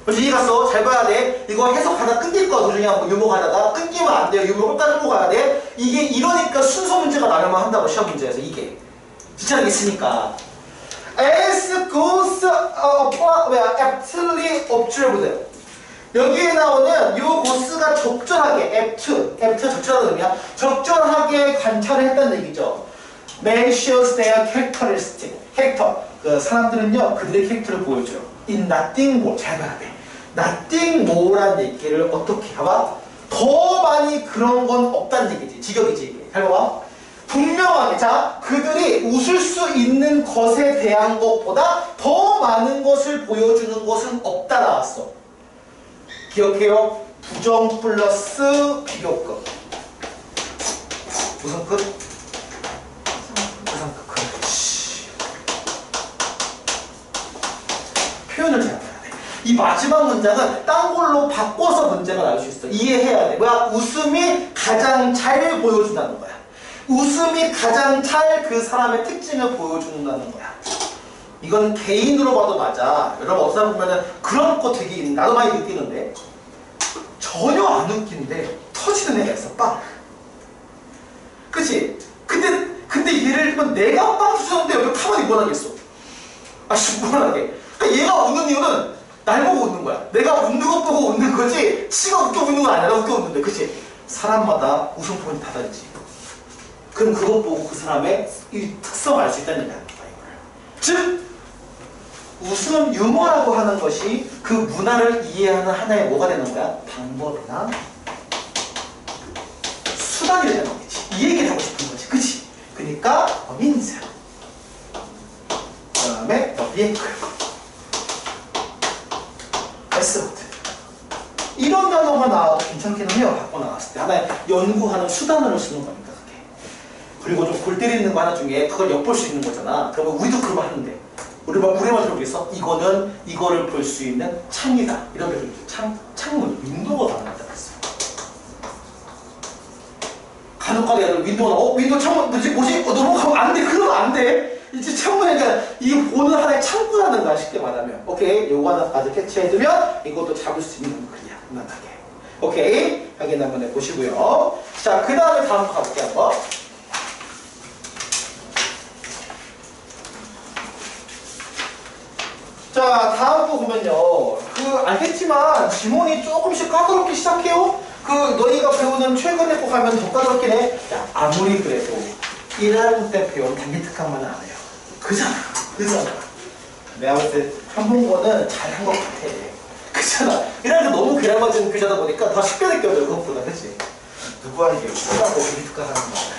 그래서 이해 갔어? 잘 봐야 돼. 이거 해석하다 끊길 거야. 도중에 한번 유머 가다가 끊기면 안 돼요. 유머 끝까지 보고 가야 돼. 이게 이러니까 순서 문제가 나려면 한다고 시험 문제에서 이게. 귀찮은 게 있으니까. As goes aptly observed. 여기에 나오는 요 고스가 적절하게 apt가 적절하다는 의미야. 적절하게 관찰을 했다는 얘기죠. Man shows their characteristic. 캐릭터. 그 사람들은요 그들의 캐릭터를 보여줘요. In nothing more. 잘 봐야 돼. nothing more란 얘기를 어떻게 봐봐? 더 많이 그런 건 없다는 얘기지. 직역이지 이게. 잘 봐봐. 분명하게 자 그들이 웃을 수 있는 것에 대한 것보다 더 많은 것을 보여주는 것은 없다 나왔어. 기억해요. 부정 플러스 비교급. 무슨 급? 부정급. 그렇지. 표현을 잘 해야 돼. 이 마지막 문장은 딴 걸로 바꿔서 문제가 나올 수 있어. 이해해야 돼. 뭐야? 웃음이 가장 잘 보여준다는 거야. 웃음이 가장 잘 그 사람의 특징을 보여준다는 거야. 이건 개인으로 봐도 맞아. 여러분 어디서 보면은 그런 거 되게 나도 많이 느끼는데 전혀 안 웃긴데 터지는 애가 있어. 빵. 그치? 근데 예를 들면 내가 빵 터졌는데 여기 가만히 뭘 하겠어? 아 시원하게. 그러니까 얘가 웃는 이유는 날 보고 웃는 거야. 내가 웃는 것 보고 웃는 거지 지가 웃겨 웃는 건 아니라 웃겨 웃는데 그치? 사람마다 웃음 포인트 다 다르지. 그럼 그것 보고 그 사람의 이 특성을 알 수 있다는 얘기하는 거야 이거를. 즉 웃음 유머라고 하는 것이 그 문화를 이해하는 하나의 뭐가 되는 거야? 방법이나 수단이 되는 거지. 이 얘기를 하고 싶은 거지. 그치? 그러니까 민세 그 다음에 비행클 에스로트 이런 단어가 나와도 괜찮기는 해요. 갖고 나왔을 때 하나의 연구하는 수단으로 쓰는 겁니다. 그게. 그리고 좀 골 때리는 거 하나 중에 그걸 엿볼 수 있는 거잖아. 그러면 우리도 그런 거 하는데 우리만 들어보겠어? 이거는 이거를 볼 수 있는 창이다. 이런 표현을 창문, 윈도우가 가능하다 그랬어. 간혹가다 애들 윈도우나 윈도우 창문 뭐지? 넘어가면 안 돼. 그러면 안 돼. 이제 창문이니까 이게 보는 하나의 창구라는 거야. 쉽게 말하면. 오케이. 요거 하나까지 캐치해두면 이것도 잡을 수 있는 글이야. 무난하게. 오케이. 확인 한번 해보시고요. 자, 그 다음에 다음 거 가볼게요. 한번. 자, 다음 거 보면요. 알겠지만 지문이 조금씩 까다롭기 시작해요. 너희가 배우는 최근에 꼭 하면 더 까다롭긴 해. 야, 아무리 그래도 1학년 때 배운 단기 특강만은 안 해요. 그잖아. 내가 볼 때 한국어는 잘한 것 같아. 그잖아. 1학년 때 너무 그래가지고 교재다 보니까 더 쉽게 느껴져요. 그것보다. 그치? 누구야 이게? 누가 단기 특강 하는 거야.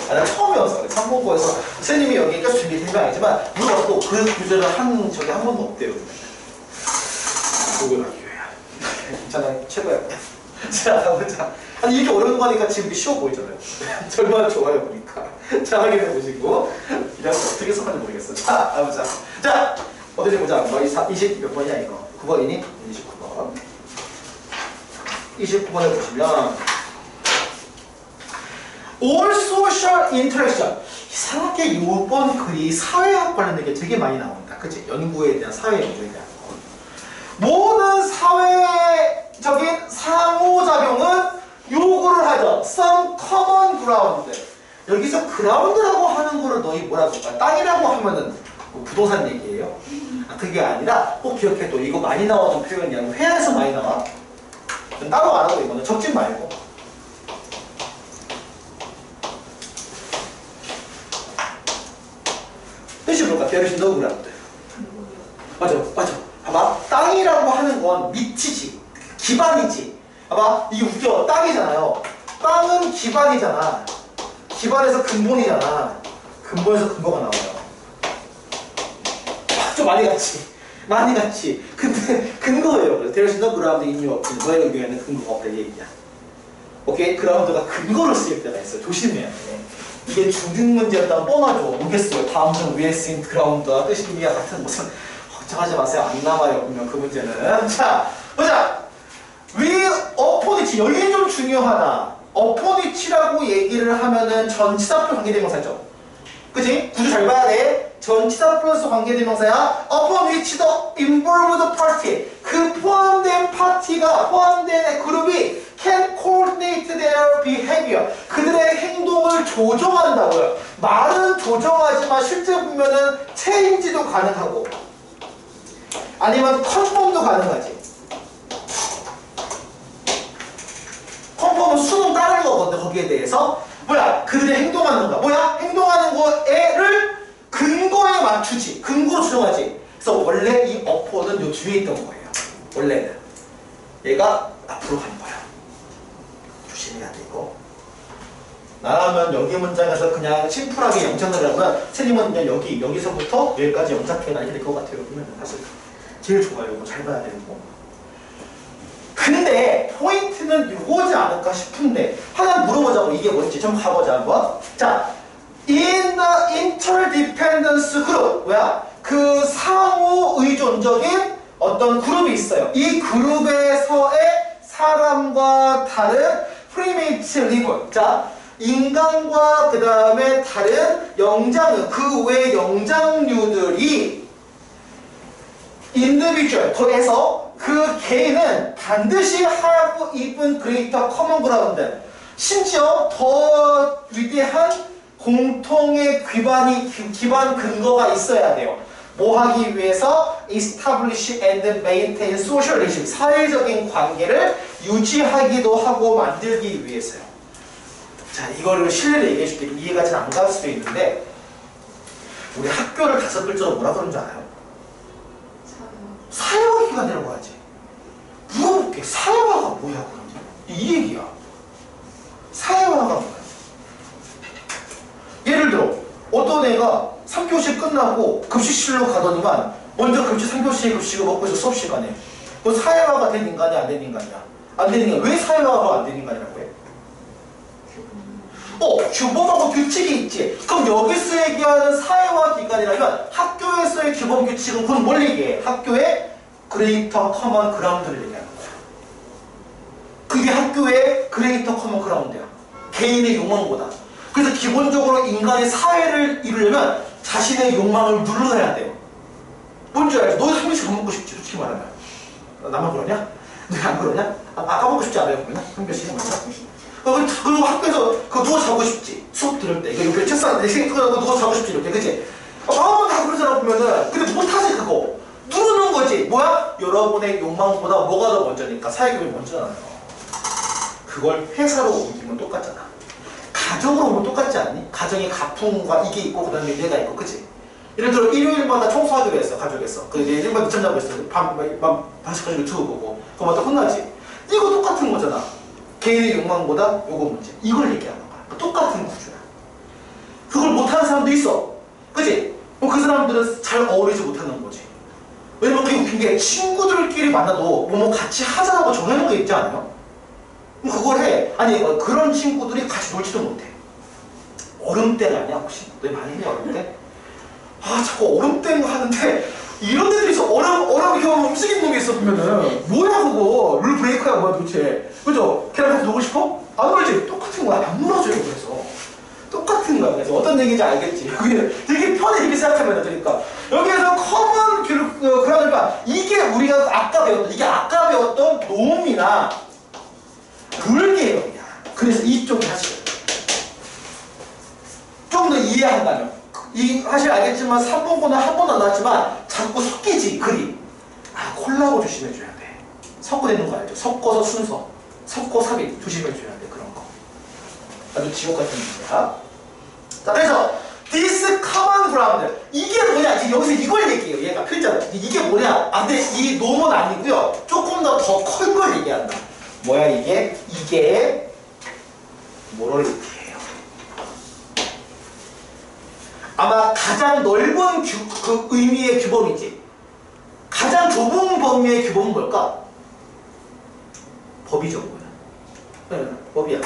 나 처음이었어. 한국어에서 선생님이 여기까지 준비된 건 아니지만 물어봐도 그 교재를 한 적이 한 번도 없대요. 누구나 기회야. 괜찮아. 최고야. 자, 가보자. 아니 이렇게 어려운 거니까 지금 쉬워 보이잖아요. 얼마나 좋아요 보니까. 자, 확인해 보시고 이래서 어떻게 써는지 모르겠어. 자, 가보자. 자, 어떻게 보자. 너 20 몇 번이야 이거? 9번이니? 29번. 29번에 보시면 All social interaction. 이상하게 이번 글이 사회학 관련된 게 되게 많이 나온다. 그치? 연구에 대한, 사회 연구에 대한 거. 모든 사회적인 상호작용은 요구를 하죠. Some common ground. 여기서 그라운드라고 하는 거를 너희 뭐라고 할까? 땅이라고 하면은 뭐 부동산 얘기예요? 그게 아니라 꼭 기억해도 이거 많이 나오는 표현이야. 회화에서 많이 나와. 따로 안 하고 이거는 적지 말고. 뜻이 뭘까? There is no ground. 맞아. 봐봐. 땅이라고 하는 건 밑이지. 기반이지. 봐봐. 이게 웃겨. 땅이잖아요. 땅은 기반이잖아. 기반에서 근본이잖아. 근본에서 근거가 나와요. 좀 많이 같지. 근데 근거예요. There is no ground in your opinion. 너의 의견에는 근거가 없다. 이 얘기야. 오케이? 그라운드가 근거를 쓰일 때가 있어요. 조심해야 돼. 이게 중등 문제였다면 뻔하죠. 모르겠어요. 다음 중 위에 쓰인 그라운드와 뜻이미와 같은 무슨 걱정하지 마세요. 안 남아요. 분명 그 문제는. 자, 보자. 어포니치. 여기 좀 중요하다. 어포니치라고 얘기를 하면은 전치사 플러스 관계대명사죠. 그치? 구조 잘 봐야 돼. 전치사 플러스 관계대명사야. Upon which the involved party. 그 포함된 파티가, 포함된 그룹이 can coordinate their behavior. 그들의 행동을 조정한다고요. 말은 조정하지만 실제 보면은 체인지도 가능하고 아니면 컨펌도 가능하지. 컨펌은 수능 따르는 거거든. 거기에 대해서 뭐야? 그들의 행동하는 거야. 뭐야? 행동하는 거를 근거에 맞추지. 근거로 조정하지. 그래서 원래 이 어포는 요 뒤에 있던 거예요. 원래는 얘가 앞으로 간 거야. 조심해야 돼 이거. 나라면 여기 문장에서 그냥 심플하게 영작을 하면 선생님은 그냥 여기서부터 여기까지 영작해놔야 될 것 같아요. 그러면 사실 제일 좋아요. 이거 잘 봐야 되는 거. 근데 포인트는 이거지 않을까 싶은데 하나 물어보자고. 이게 뭔지 좀 가보자 한번. 자, in the interdependence group. 뭐야? 그 상호 의존적인 어떤 그룹이 있어요. 이 그룹에서의 사람과 다른 프리메이트 리본. 자, 인간과 그 다음에 다른 영장, 그 외 영장류들이 individual, 더해서 그 개인은 반드시 have even greater common ground. 심지어 더 위대한 공통의 기반 근거가 있어야 돼요. 뭐 하기 위해서? establish and maintain social relations. 사회적인 관계를 유지하기도 하고 만들기 위해서요. 자, 이거를 실례로 얘기해 줄게. 이해가 잘 안 갈 수도 있는데 우리 학교를 5글자로 뭐라 그러는 줄 알아요? 사회화 기관이라고 하지. 물어볼게. 사회화가 뭐야 그러면? 이 얘기야. 사회화가 뭐야? 예를 들어 어떤 애가 3교시 끝나고 급식실로 가더니만 먼저 3교시 급식을 먹고 있어 수업 시간에. 그건 사회화가 된 인간이 안 된 인간이야? 안 된 인간. 왜 사회화가 안 된 인간이라고 해? 규범하고 규칙이 있지. 그럼 여기서 얘기하는 사회화 기관이라면 학교에서의 규범 규칙은 그건 뭘 얘기해? 학교의 그레이터 커먼 그라운드를 얘기하는 거야. 그게 학교의 그레이터 커먼 그라운드야. 개인의 욕망보다. 그래서 기본적으로 인간의 사회를 이루려면 자신의 욕망을 눌러야 돼요. 뭔지 알죠? 너희 3교시 밥 먹고 싶지, 솔직히 말하면. 나만 그러냐? 너희 안 그러냐? 아까 먹고 싶지 않아요, 그러면? 3교시 해보자. 그리고 학교에서 그거 누워 자고 싶지? 수업 들을 때. 이거 옆에 책상, 내 생각하고 누워 자고 싶지? 이렇게, 그치? 마음은 다 그러잖아, 보면은. 근데 못하지, 그거. 누르는 거지. 뭐야? 여러분의 욕망보다 뭐가 더 먼저니까? 사회교육이 먼저잖아요. 그걸 회사로 옮기면 똑같잖아. 가정으로 오면 똑같지 않니? 가정의 가풍과 이게 있고, 그 다음에 얘가 있고, 그치? 예를 들어, 일요일마다 청소하기로 했어, 가족에서. 그 이제 일반 늦잠 자고 있어. 밤 5시까지 유튜브 보고. 그거마다 혼나지? 이거 똑같은 거잖아. 개인의 욕망보다 요거 문제. 이걸 얘기하는 거야. 똑같은 구조야. 그걸 못하는 사람도 있어. 그치? 그 사람들은 잘 어울리지 못하는 거지. 왜냐면 그게 웃긴 게 친구들끼리 만나도 뭐 같이 하자고 정해놓은 게 있지 않아요? 그걸 해. 아니 그런 친구들이 같이 놀지도 못해. 얼음땡 아니야 혹시? 너 많이 했냐 얼음땡? 아 자꾸 얼음땡 하는데 이런 데들이 있어. 얼음 이렇게 움직이는 놈이 있어 보면은 뭐야 그거? 룰 브레이커야 뭐야 도대체? 그죠? 걔랑 같이 놀고 싶어? 안 놀지? 똑같은 거야. 안 놀아줘요 그래서. 똑같은 거야. 그래서 어떤 얘기인지 알겠지? 되게 편해 이렇게 생각하면 그러니까 여기에서 커먼 그러니까 이게 우리가 아까 배웠던 놈이나 룰 개념이야. 그래서 이쪽 다시 좀 더 이해한다면 사실 알겠지만 3번고는 한 번도 안 나왔지만 자꾸 섞이지 글이. 콜라보 조심해줘야 돼. 섞어내는 거 알죠? 섞어서 순서 섞어 삽입 조심해줘야 돼. 그런 거 아주 지옥 같은 문제야. 자 그래서 this common ground 이게 뭐냐? 지금 여기서 이걸 얘기해요. 얘가 글자로 이게 뭐냐? 근데 이 놈은 아니고요. 조금 더 큰 걸 얘기한다. 뭐야 이게? 이게 모럴리티예요. 아마 가장 넓은 그 의미의 규범이지. 가장 좁은 범위의 규범은 뭘까? 법이죠. 네, 법이야.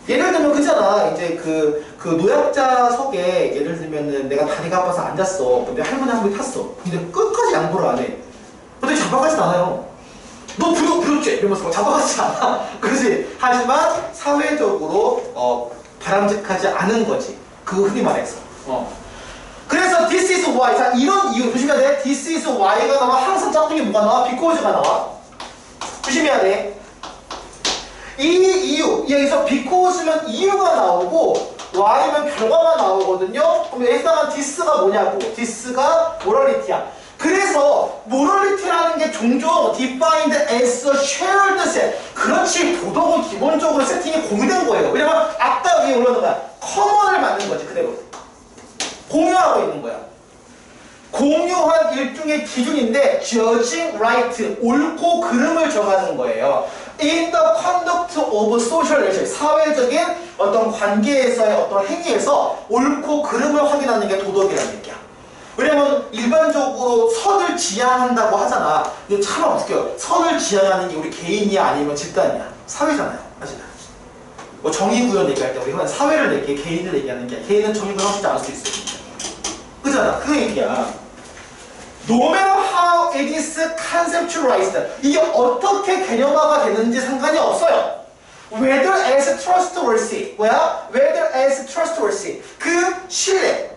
예를 들면 그잖아. 이제 그 노약자석에 예를 들면은 내가 다리가 아파서 앉았어. 근데 할머니 한 분이 탔어. 근데 끝까지 양보를 안 해. 근데 잡아가진 않아요. 너 부럽지? 이러면서 잡아가지 않아. 그렇지. 하지만 사회적으로 바람직하지 않은 거지. 그거 흔히 말해서. 그래서 this is why. 자, 이런 이유 조심해야 돼. this is why가 나와. 항상 짝꿍이 뭐가 나와? because가 나와. 조심해야 돼. 이 이유, 여기서 because면 이유가 나오고 why면 결과가 나오거든요. 그럼 여기다가 this가 뭐냐고. this가 morality야. 그래서 morality라는 게 종종 defined as a shared set. 그렇지. 도덕은 기본적으로 세팅이 공유된 거예요. 왜냐면 아까 위에 올라오는 거야. common을 만든 거지 그대로. 공유하고 있는 거야. 공유한 일종의 기준인데 judging right, 옳고 그름을 정하는 거예요. In the conduct of social relations, 사회적인 어떤 관계에서의 어떤 행위에서 옳고 그름을 확인하는 게 도덕이라는 얘기야. 왜냐면 일반적으로 선을 지향한다고 하잖아. 근데 참 웃겨. 선을 지향하는 게 우리 개인이야 아니면 집단이야? 사회잖아요. 사실은. 뭐 정의구현 얘기할 때 우리가 사회를 얘기해, 개인을 얘기하는 게 개인은 정의구현 쉽지 않을 수 있어요. 그잖아. 그 얘기야. No matter how it is conceptualized. 이게 어떻게 개념화가 되는지 상관이 없어요. Whether as trustworthy. 뭐야? Whether as trustworthy. 그 신뢰.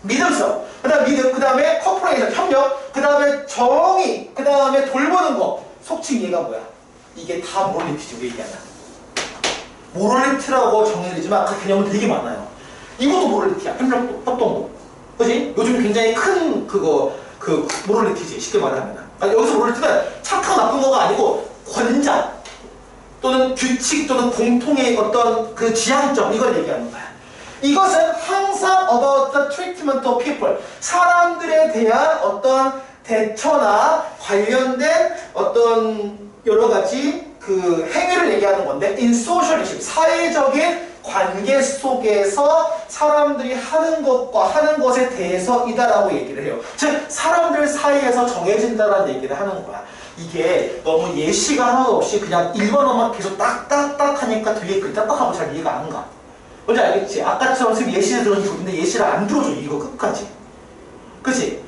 믿음성. 그 다음에 믿음. 그 다음에 corporation. 협력. 그 다음에 정의. 그 다음에 돌보는 거. 속칭 얘가 뭐야? 이게 다 모럴리티죠. 왜 얘기하냐? 모럴리티라고 정의되지만 그 개념은 되게 많아요. 이것도 모럴리티야. 협력도, 협동도. 그지? 요즘 굉장히 큰 모럴리티지, 쉽게 말하면. 여기서 모럴리티는 착하고 나쁜 거가 아니고 권장 또는 규칙 또는 공통의 어떤 그 지향점, 이걸 얘기하는 거야. 이것은 항상 about the treatment of people, 사람들에 대한 어떤 대처나 관련된 어떤 여러 가지 그 행위를 얘기하는 건데, in socialship, 사회적인 관계 속에서 사람들이 하는 것과 하는 것에 대해서 이다라고 얘기를 해요. 즉 사람들 사이에서 정해진다라는 얘기를 하는 거야. 이게 너무 예시가 하나도 없이 그냥 일반어만 계속 딱딱딱 하니까 되게 딱딱하고 잘 이해가 안 가. 뭔지 알겠지? 아까처럼 지금 예시를 들어주고 있는데 예시를 안 들어줘, 이거 끝까지. 그치?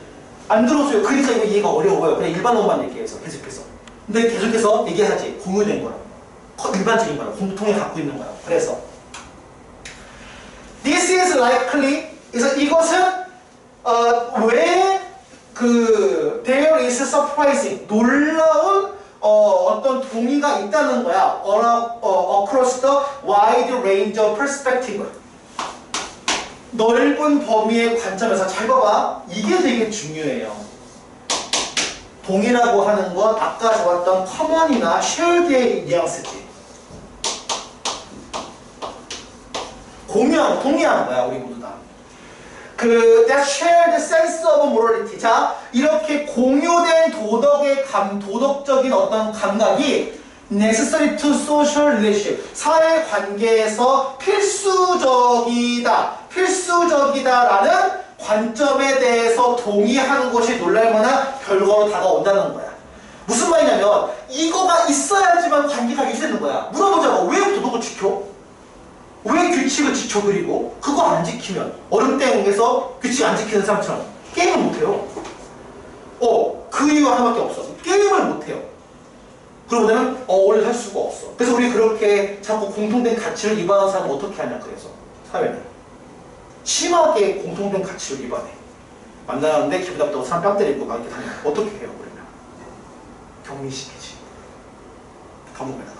안 들어줘요. 그러니까 이거 이해가 어려워요. 그냥 일반어만 얘기해서 계속해서. 근데 계속해서 얘기하지. 공유된 거라고. 일반적인 거라고. 공통에 갖고 있는 거라고. 그래서 This is likely. 그래서 이것은 왜 there is surprising, 놀라운 어떤 동의가 있다는 거야. Across the wide range of perspective. 넓은 범위의 관점에서. 잘 봐봐. 이게 되게 중요해요. 동의라고 하는 건 아까 잡았던 커먼이나 쉐어드의 뉘앙스지. 동의하는 거야, 우리 모두 다. that shared sense of morality. 자, 이렇게 공유된 도덕적인 어떤 감각이 necessary to social relationship, 사회 관계에서 필수적이다라는 관점에 대해서 동의하는 것이 놀랄만한 결과로 다가온다는 거야. 무슨 말이냐면 이거가 있어야지만 관계가 유지되는 거야. 물어보자고. 왜 도덕을 지켜? 왜 규칙을 지켜? 그리고 그거 안 지키면 얼음땡에서 규칙 안 지키는 사람처럼 게임을 못해요. 그 이유가 하나밖에 없어. 게임을 못해요. 그러고는 원래 할 수가 없어. 그래서 우리 그렇게 자꾸 공통된 가치를 위반하는 사람은 어떻게 하냐. 그래서 사회는 심하게 공통된 가치를 위반해. 만나는데 기분 나쁘다고 사람 뺨 때리고 막 이렇게 다니면 어떻게 해요? 그러면 격리시키지. 감옥에다가.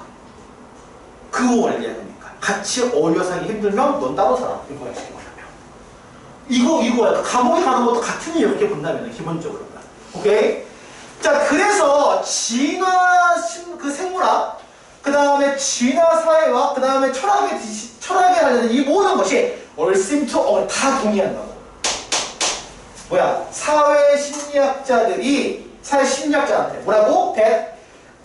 그거 알려야 되니까. 같이 어울려 살기 힘들면 넌 따로 살아. 이거야, 이거 약간 감옥에 가는 것도 같은 이유 이렇게 본다면 기본적으로. 오케이? 자, 그래서 진화 그 생물학, 그 다음에 진화 사회와 그 다음에 철학에 관련된 이 모든 것이 all seem to 다 동의한다고. 뭐야? 사회 심리학자한테 뭐라고? that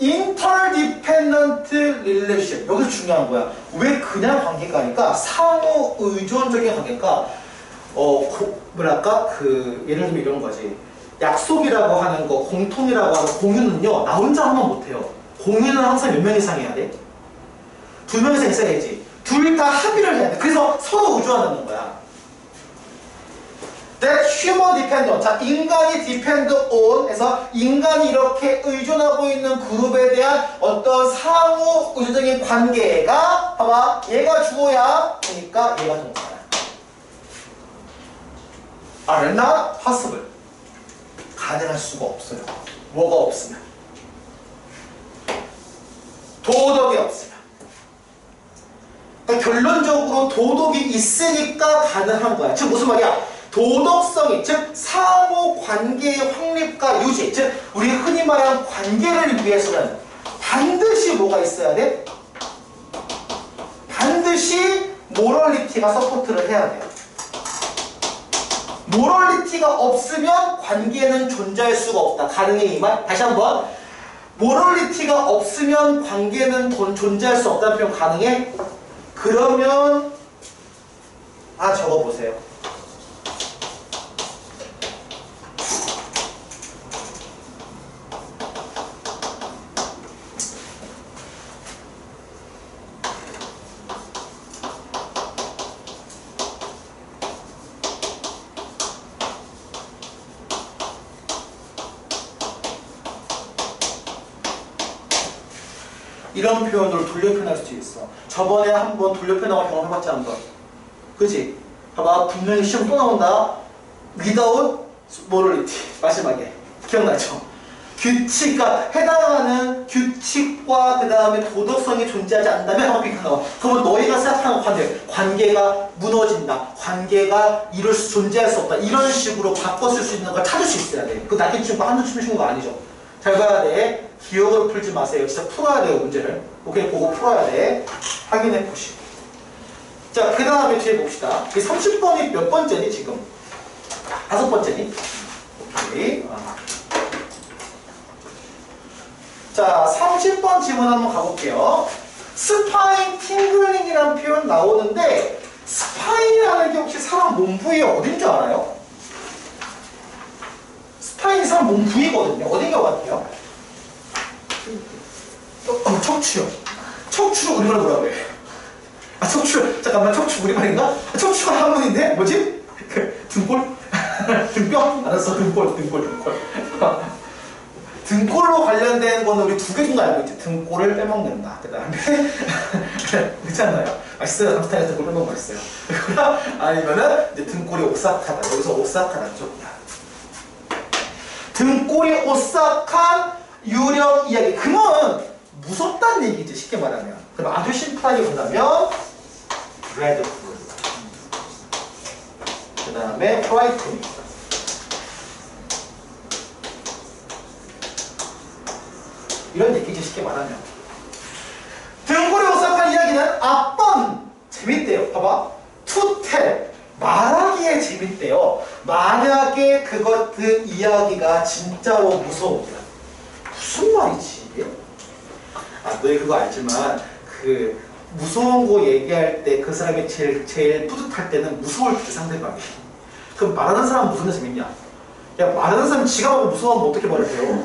interdependent relationship. 여기서 중요한 거야. 왜 그냥 관계가 아니까 상호 의존적인 관계가 예를 들면 이런 거지. 약속이라고 하는 거, 공통이라고 하는 공유는요, 나 혼자 하면 못해요. 공유는 항상 몇 명 이상 해야 돼? 2명 이상 있어야지. 둘 다 합의를 해야 돼. 그래서 서로 의존한다는 거야. That human dependent. 자, 인간이 depend on 해서 인간이 이렇게 의존하고 있는 그룹에 대한 어떤 상호 의존적인 관계가, 봐봐, 얘가 주어야 그러니까 얘가 동사야. are not possible. 가능할 수가 없어요. 뭐가 없으면? 도덕이 없으면. 그러니까 결론적으로 도덕이 있으니까 가능한 거야. 즉 무슨 말이야? 도덕성이, 즉 상호 관계의 확립과 유지, 즉 우리 흔히 말하는 관계를 위해서는 반드시 뭐가 있어야 돼? 반드시 모럴리티가 서포트를 해야 돼요. 모럴리티가 없으면 관계는 존재할 수가 없다. 가능해 이 말? 다시 한번. 모럴리티가 없으면 관계는 존재할 수 없다는 표현 가능해? 그러면 적어보세요. 이런 표현으로 돌려표현할 수도 있어. 저번에 한번 돌려표현하고 경험해봤지 한번. 그치? 봐봐, 분명히 시험 또 나온다. without morality. 마지막에. 기억나죠? 규칙, 그러니까 해당하는 규칙과 그 다음에 도덕성이 존재하지 않는다면 한번 나와. 그러면 너희가 생각하는 관계가 무너진다. 관계가 존재할 수 없다. 이런 식으로 바꿔 쓸 수 있는 걸 찾을 수 있어야 돼. 그 낚인 친구 한두 춤 쉬운 거 아니죠. 잘 봐야 돼. 기억으로 풀지 마세요. 진짜 풀어야 돼요, 문제를. 오케이, 보고 풀어야 돼. 확인해 보시고. 자, 그 다음에 뒤에 봅시다. 30번이 몇 번째니, 지금? 5번째니? 오케이. 자, 30번 질문 한번 가볼게요. 스파인, 팅글링이라는 표현 나오는데, 스파인이라는 게 혹시 사람 몸 부위 어딘 줄 알아요? 스파인이 사람 몸 부위거든요. 어딘 것 같아요? 척추요. 척추를 우리말 뭐라고 해? 척추, 잠깐만, 척추 우리말인가? 척추가 한문인데? 뭐지? 등골? 등뼈? 알았어, 등골. 등골로 관련된 거는 우리 2개 정도 알고 있지. 등골을 빼먹는다. 그 다음에 그렇지 않나요? 맛있어요. 삼스타에서 등골 빼먹는 거 맛있어요. 아니면은 이제 등골이 오싹하다. 여기서 오싹하다 쪽이야. 등골이 오싹한 유령 이야기. 그건 무섭다는 얘기지, 쉽게 말하면. 그럼 아주 심플하게 본다면 레드풀, 그 다음에 프라이트닝. 이런 얘기지, 쉽게 말하면. 등골이 오싹한 이야기는 앞번 재밌대요. 봐봐. to tell, 말하기에 재밌대요. 만약에 그 이야기가 진짜로 무서우면. 무슨 말이지? 너희 그거 알지만 그 무서운 거 얘기할 때 그 사람이 제일 뿌듯할 때는 무서울 때 상대방이. 그럼 말하는 사람은 무슨 게 재밌냐? 야, 말하는 사람이 지가 보고 무서워하면 어떻게 말을 해요?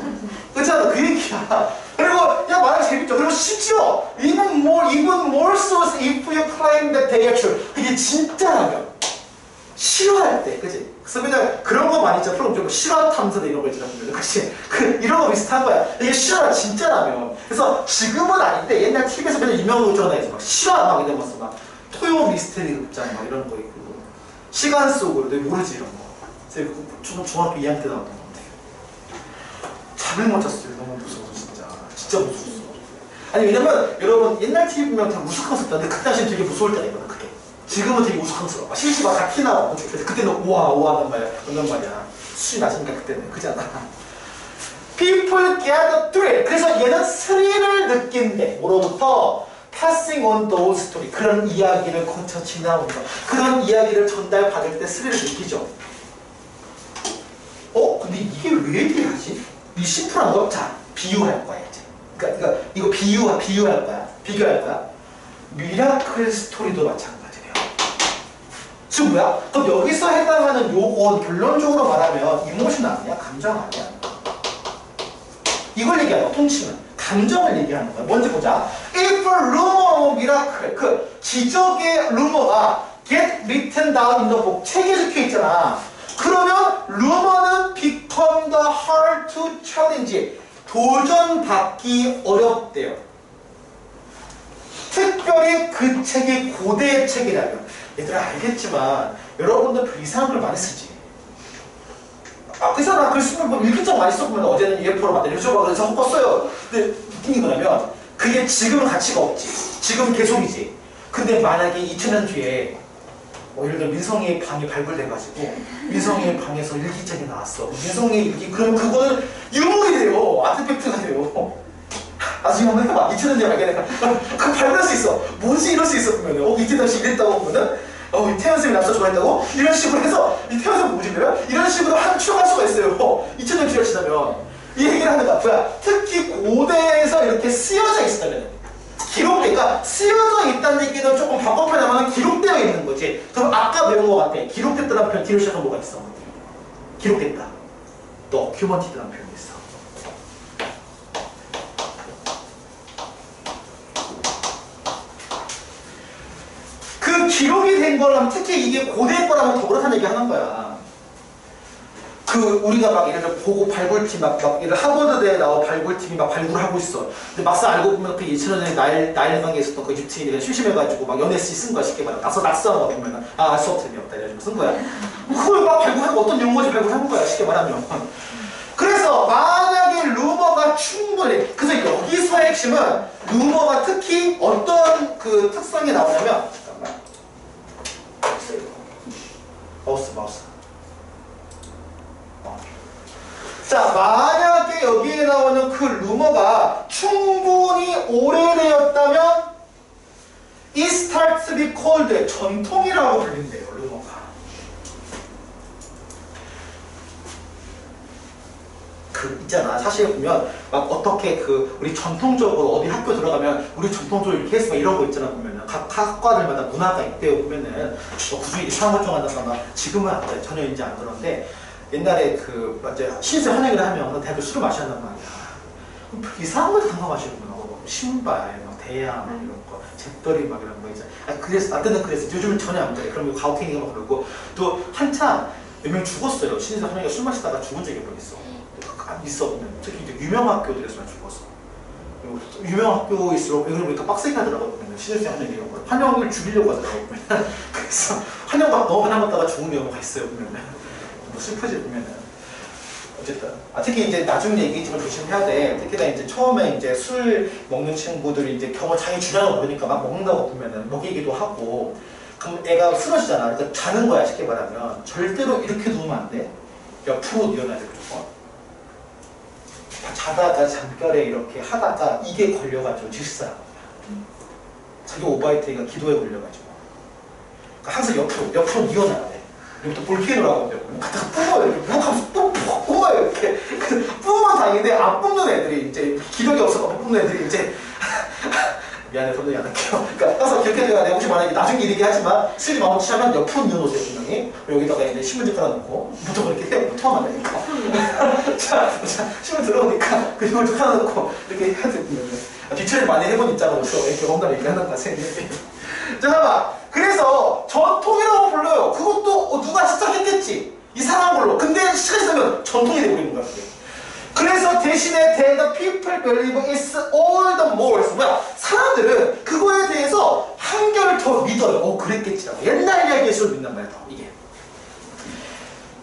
그렇잖아, 그 얘기야. 그리고 야, 말하기 재밌죠. 그리고 심지어 even more so if you claim that they are true. 그게 진짜라면 싫어할 때, 그치? 그래서 그냥 그런 거 많이 있잖아. 프로그램 좀 실화 탐사대 이런 거 있잖아. 그치? 이런 거 비슷한 거야. 이게 실화가 진짜라면. 그래서 지금은 아닌데 옛날 TV에서 맨날 유명한 거 있잖아. 막 실화 막 이런 거 써. 막 토요 미스테리 극장 막 이런 거 있고. 시간 속으로. 너 모르지 이런 거. 제가 중학교 2학년 때 나왔던 것 같아요. 잠을 못 잤어요. 너무 무서워서 진짜. 진짜 무서웠어. 아니 왜냐면 여러분 옛날 TV 보면 다 우스꽝스럽다. 근데 그 당시엔 되게 무서울 때가 있거든. 그게. 지금은 되게 우스꽝스러워. 실시가 다 티나고. 그때는 우아하단 말이야. 그런 말이야. 수준이 낮으니까 그때는. 그지 않아? People get a thrill. 그래서 얘는 스릴을 느낀대. 뭐로부터? Passing on those story. 그런 이야기를 거쳐 지나오면서 그런 이야기를 전달받을 때 스릴을 느끼죠. 근데 이게 왜 얘기하지? 이 심플한 거? 자, 비유할 거야 이제. 그러니까 이거 비유할 거야. 미라클 스토리도 마찬가지예요. 지금 뭐야? 그럼 여기서 해당하는 요건 결론적으로 말하면 이모션 아니야? 감정 아니야? 이걸 얘기하는 거야, 통칭은. 감정을 얘기하는 거야. 먼저 보자. If a rumor of miracle, 그 기적의 루머가 get written down in the book, 책에 적혀 있잖아. 그러면 루머는 become the hard to challenge, 도전받기 어렵대요. 특별히 그 책이 고대의 책이라면. 얘들아 알겠지만 여러분들 이상한 글 많이 쓰지. 그래서 나 글 쓰면 뭐 일기장 많이 썼으면 어제는 UFO로 만든 요즘은 그래서 헛껐어요. 근데 웃긴 게 뭐냐면 그게 지금은 가치가 없지. 지금 계속이지. 근데 만약에 2000년 뒤에 예를 들어 민성이의 방이 발굴돼가지고 민성이의 방에서 일기장이 나왔어. 민성이의 일기. 그러면 그거는 유물이 돼요. 아트팩트가 돼요. 나중에 한번 해봐. 2000년 뒤에 발견해. 그거 발굴할 수 있어. 뭐지 이럴 수 있어 보면은. 이때 당시 이랬다고 보면은 태연쌤이 남자 좋아했다고? 이런 식으로 해서 태연쌤 뭐지 그래요? 이런 식으로 추정할 수가 있어요. 2000년 뒤가 지나면 이 얘기를 하는 거야. 뭐야? 특히 고대에서 이렇게 쓰여져 있었다면 기록되니까 쓰여져 있다는 얘기는 조금 바꿔펴나면 기록되어 있는 거지. 그럼 아까 배운 거 같아. 기록됐다는 표현 뒤로 시작한 뭐가 있어? 기록됐다. documented라는 표현이 있어. 그 기록이 된 거라면 특히 이게 고대 거라면 더 그렇다는 얘기 하는 거야. 우리가 막 예를 들어 보고 발굴팀 예를 하버드대에 나와 발굴팀이 막 발굴하고 있어. 근데 막상 알고 보면 그 2000년에 나일강에 있었던 그 이집트인이 심심해가지고 막 연애시 쓴 거야. 쉽게 말하면 낙서하는 거 보면 수업 재미없다 이래가지고 쓴 거야. 그걸 막 발굴하고 어떤 용어지 발굴하는 거야. 쉽게 말하면. 그래서 만약에 이 루머가 충분히, 그래서 여기서의 핵심은 루머가 특히 어떤 그 특성이 나오냐면, 잠깐만, 마우스. 자, 만약에 여기에 나오는 그 루머가 충분히 오래되었다면 it starts to be called 전통이라고 불린대요, 루머가. 그 있잖아, 사실 보면 막 어떻게 그 우리 전통적으로 어디 학교 들어가면 우리 전통적으로 이렇게 했으면 이런 거 있잖아. 보면은 각 학과들마다 문화가 있대요. 보면은 구주일이 상호정 한다거나, 지금은 안 돼, 전혀 이제 안 그런데 옛날에 그 이제 신세 환영회를 하면 대학교 술을 마셨단 말이야. 이상한 걸 담가 마시는구나. 신발, 막 대야, 막 이런 거, 잿더리 막 이런 거 있잖아. 그래서 나 때는 그랬어. 요즘은 전혀 안 그래. 그러면 가혹행위가 막 그러고, 또 한참 몇 명 죽었어요. 신세 환영회 술 마시다가 죽은 적이 몇 번 있어. 있어. 특히 이제 유명 학교들에서만 죽었어. 유명 학교일수록 그러니까 빡세게 하더라고요. 신세 환영 이런 거. 환영을 죽이려고 하더라고요. 그래서 환영받 너무 환영받다가 죽은 경우가 있어요. 보면 뭐 슬프지 보면은. 어쨌든 특히 이제 나중에 얘기했지만 조심해야 돼. 특히나 이제 처음에 이제 술 먹는 친구들이 이제 경호 자기 주량을 모르니까 막 먹는다고 보면은 먹이기도 하고, 그럼 애가 쓰러지잖아. 그러니까 자는 거야, 쉽게 말하면. 절대로 이렇게 누우면 안 돼. 옆으로 누워놔야 돼, 무조건. 자다가 잠결에 이렇게 하다가 이게 걸려가지고 질사한 거야. 자기 오바이트가 기도에 걸려가지고. 그러니까 항상 옆으로 뉘어놔야 돼. 여기부터 볼케이노라고 하는데 갖다가 뿜어요. 이렇게 무역하면서 뿜어요. 이렇게. 뿜으면 다행인데 안 뿜는 애들이 이제 기력이 없어서 못 뿜는 애들이 이제 미안해, 손들이 안 할게요. 그러니까 따서 기억해줘야 돼. 혹시 만약에 나중에 이르게 하지만 슬기 마음 취하면 옆으로 뉘어놓으세요, 분명히. 여기다가 이제 신문지 깔아놓고 무조건 이렇게 해요. 토하면 안 되니까. 자, 신문 들어오니까 그 신문지 깔아놓고 이렇게 해야 되거든요. 뒷처리 많이 해본 입장으로서 이렇게 경험담을 얘기하는 것 같아요. 자, 봐봐. 그래서 전통이라고 불러요. 그것도 누가 시작했겠지. 이상한 걸로. 근데 시간이 지나면 전통이 되어버리는 거야. 그래서 대신에 the people believe it's all the more. 그래서 뭐야? 사람들은 그거에 대해서 한결 더 믿어요. 그랬겠지라고. 옛날 이야기일수록 믿는 말이야. 이게.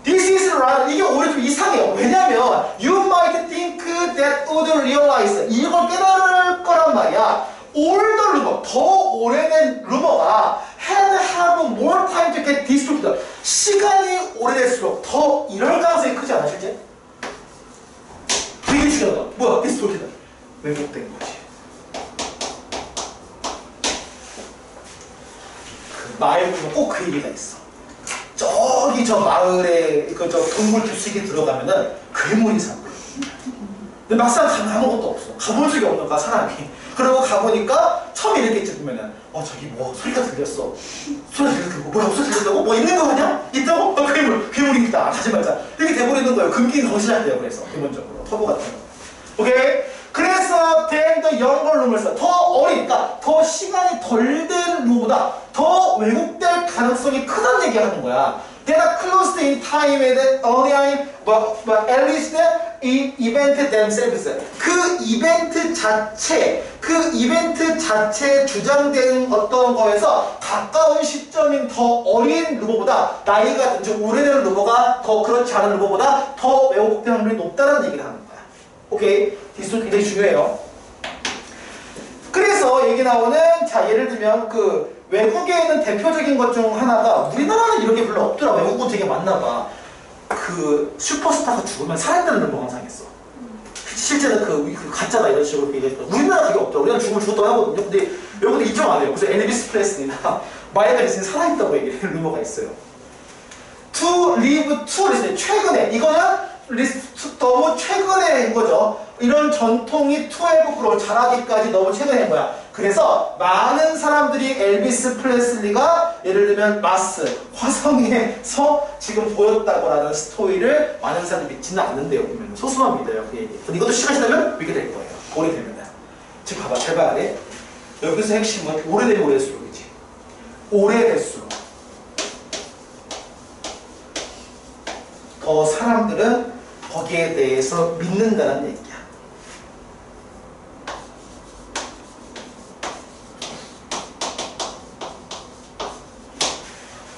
This is rather, 이게 오히려 좀 이상해요. 왜냐면 you might think that would realize, 이걸 깨달을 거란 말이야. older rumor, 더 오래된 루머가 have more time to get distorted. 시간이 오래될수록 더 이럴 가능성이 크지 않아, 실제? 되게 중요하다. 뭐야? 디스토티다. 왜곡된 거지. 그 마을 보면 꼭 그 얘기가 있어. 저기 저 마을에 그 저 동물 주식이 들어가면은 괴물이 산대. 근데 막상 가면 아무것도 없어. 가본 적이 없는 거야, 사람이. 그러고 가보니까 처음에 이렇게 보면은 저기 뭐 소리가 들렸어. 소리 들렸고 뭐야? 소리 들렸다고? 뭐 있는 거 아니야? 있다고? 괴물이 있다. 가지 말자. 이렇게 돼버리는 거예요. 금기는 거시한대요. 그래서 기본적으로 터보 같은 거. 오케이? 그래서 then the younger rumors, 더 어린, 그러니까 더 시간이 덜 된 루머보다 더 왜곡될 가능성이 크다는 얘기하는 거야. They are close in time with earlier, but at least 이 이벤트 themselves. 그 이벤트 자체에 주장된 어떤 거에서 가까운 시점인 더 어린 루머보다 나이가 좀 오래된 루머가 더 그렇지 않은 루머보다 더 왜곡될 확률이 높다는 얘기를 하는 거야. 오케이? 디스토 굉장히 중요해요. 그래서 얘기 나오는, 자, 예를 들면 그 외국에 있는 대표적인 것 중 하나가, 우리나라는 이런 게 별로 없더라. 외국은 되게 많나 봐. 그 슈퍼스타가 죽으면 살인되는 걸 항상 했어. 실제는 그 가짜다 이런 식으로 얘기했어. 우리나라 그게 없더라. 우리나라 죽으면 죽었다고 하거든요. 근데 외국은 인정 안 해요. 그래서 엘비스 프레슬리나 마이클 잭슨이 살아있다고 얘기하는 루머가 있어요. To live to listen. 최근에, 이거는 너무 최근에 한 거죠. 이런 전통이 12%를 잘하기까지 너무 최근에 한 거야. 그래서 많은 사람들이 엘비스 프레슬리가 예를 들면 마스, 화성에서 지금 보였다고라는 스토리를 많은 사람들이 믿지는 않는데요. 보면 소수만 믿어요. 그 얘기. 근데 이것도 시간이 지나면 믿게 될 거예요. 오래되면. 지금 봐봐, 잘 봐야 돼. 여기서 핵심은 오래되면 오래될수록이지. 오래될수록 더 사람들은 거기에 대해서 믿는다는 얘기야.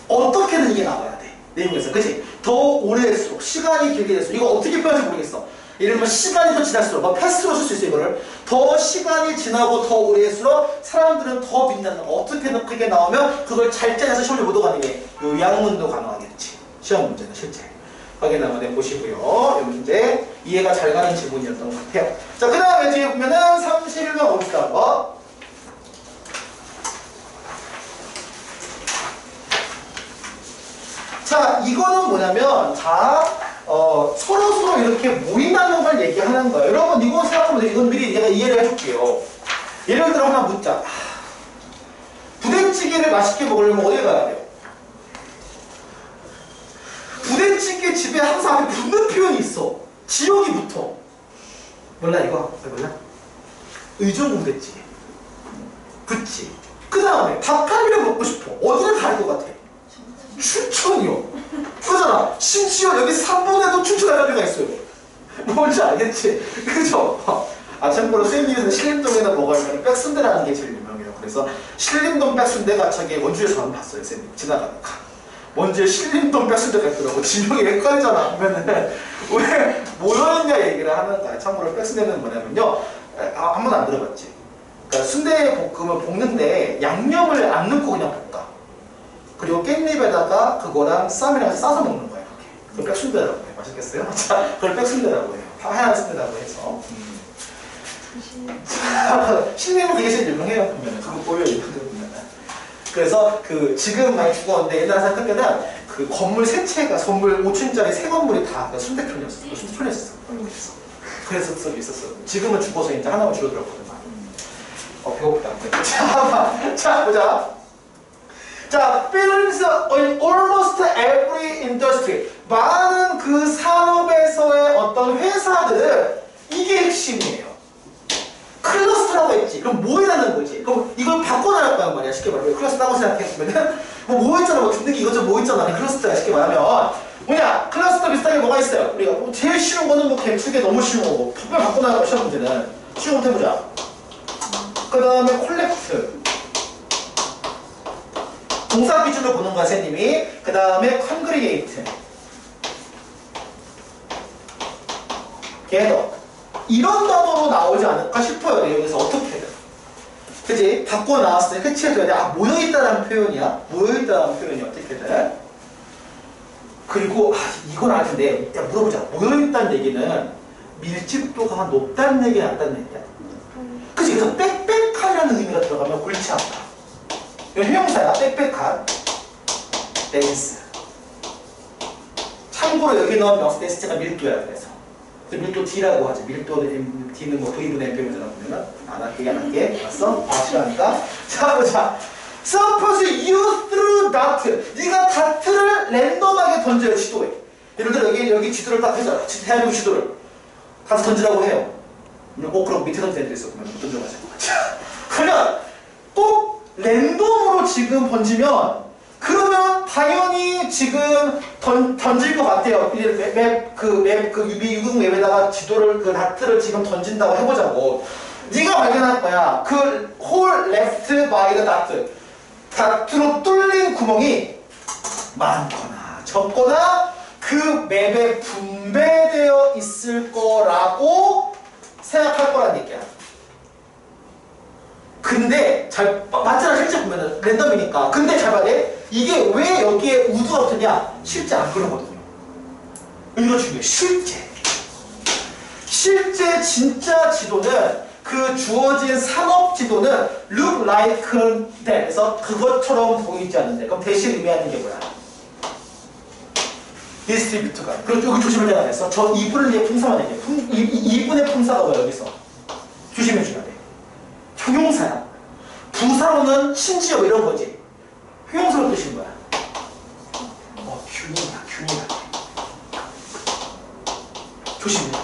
어떻게든 이게 나와야 돼. 내용에서. 그치? 더 오래될수록, 시간이 길게 될수록, 이거 어떻게 표현할지 모르겠어. 예를 들면 시간이 더 지날수록 뭐 패스로 쓸 수 있어요. 이거를 더 시간이 지나고 더 오래할수록 사람들은 더 빛난다. 어떻게든 크게 나오면 그걸 잘 짜내서 시험을 못 오가는 게 요양문도 가능하겠지. 시험 문제는 실제 확인 한번 해보시고요. 이 문제 이해가 잘 가는 지문이었던 것 같아요. 자, 그 다음에 뒤에 보면은 31번 봅시다. 한번. 자, 이거는 뭐냐면, 서로 이렇게 모임하는 걸 얘기하는 거예요. 여러분, 이거 생각하면 이건 미리 내가 이해를 해줄게요. 예를 들어 하나 묻자. 부대찌개를 맛있게 먹으려면 어디 가야 돼요? 부대찌개 집에 항상 앞에 붙는 표현이 있어. 지역이 붙어. 몰라, 이거? 몰라? 의정 부대찌개. 붙지. 그 다음에 닭갈비를 먹고 싶어. 어디를 가야 될 것 같아? 춘천이요. 그러잖아. 심지어 여기 3번에도 춘천 닭갈비가 있어요. 뭔지 알겠지? 그죠? 참고로 쌤님에서 신림동에다 먹으면 백순대라는 게 제일 유명해요. 그래서 신림동 백순대가 저기 원주에서 한번 봤어요. 쌤님 지나가다가. 원주에 신림동 백순대가 있더라고. 지명이 헷갈리잖아. 그러면은 왜 뭐였냐 얘기를 하는 거야. 참고로 백순대는 뭐냐면요. 한 번도 안 들어봤지? 그러니까 순대 볶음을 볶는데 양념을 안 넣고 그냥 볶아. 그리고 깻잎에다가 그거랑 쌈이랑 싸서 먹는 거예요. 이렇게. 그걸 백순대라고 해요. 맛있겠어요? 자, 그걸 백순대라고 해요. 하얀 순대라고 해서. 신림은 되게 제일 유명해요. 보면은 그거 보여요. 보면은. 그래서 지금 많이 죽었는데 옛날 생각 때는 그 건물 세 채가 건물 5층짜리 세 건물이 다 순대편이었어. 순대편이었어. 그래서 썩이 있었어. 지금은 죽어서 이제 하나만 줄어들었거든. 배고프다. 자, 보자. 자, films in almost every industry. 많은 그 산업에서의 어떤 회사들, 이게 핵심이에요. 클러스터라고 했지. 그럼 뭐라는 거지? 그럼 이걸 바꿔나갈 말이야. 쉽게 말하면. 클러스터라고 생각했으면, 뭐 있잖아. 뭐 듣는 게 이것저것 뭐 있잖아. 클러스터야. 쉽게 말하면. 뭐냐? 클러스터 비슷하게 뭐가 있어요? 우리가 제일 쉬운 거는 뭐 개축에 너무 쉬운 거고. 특별 바꿔나갈 시험 문제는. 쉬운 거 해보자. 그 다음에 콜렉트. 동사 기준으로 보는 거야, 선생님이. 그 다음에 컨그리게이트. 겟더. 이런 단어로 나오지 않을까 싶어요, 내용에서 어떻게든. 그치? 바꿔 나왔을 때 해치해줘야 돼. 모여있다라는 표현이야. 모여있다라는 표현이 어떻게든. 그리고, 이건 아는데, 물어보자. 모여있다는 얘기는 밀집도가 높다는 얘기야, 낮다는 얘기야? 그치? 그래서 빽빽하라는 의미가 들어가면 골치 아파. 이건 형용사야. 빽빽한. 댄스. 참고로 여기 넣은 명사 댄스가 밀도야. 그래서 밀도 D라고 하지. 밀도 D는 뭐 V분의 N표현이잖아. 보면은 안 할게. 알았어? 시간이니까. 자, 보자. Suppose you threw dart. 네가 다트를 랜덤하게 던져요. 지도에. 예를 들어 여기 지도를 딱 해줘. 대한민국 지도를 가서 던지라고 해요. 그럼 밑에 던지는 애들이 있어. 그러면 못 던져가지고. 그러면 꼭 랜덤으로 지금 던지면 그러면 당연히 지금 던질 것 같아요. 유공 맵에다가 지도를 다트를 지금 던진다고 해보자고. 네가 발견할 거야. 그 홀 레프트 바이 더 다트. 다트로 뚫린 구멍이 많거나 적거나 그 맵에 분배되어 있을 거라고 생각할 거란 얘기야. 근데 맞잖아. 실제 보면은 랜덤이니까. 근데 잘 봐야 돼. 이게 왜 여기에 우드가 붙었냐? 실제 안 그러거든요. 이거 중요해. 실제 진짜 지도는 그 주어진 산업 지도는 look like that. 그래서 그것처럼 보이지 않는데. 그럼 대신 의미하는 게 뭐야? 디스트리뷰트가. 그리고 여기 조심을 해야 돼서 저 2분의 품사만 얘기해. 2분의 품사가 뭐야 여기서? 조심해 줘야 돼. 형용사야. 부사로는 심지어 이런 거지. 형용사로 뜻인 거야. 균이야. 조심해야 돼.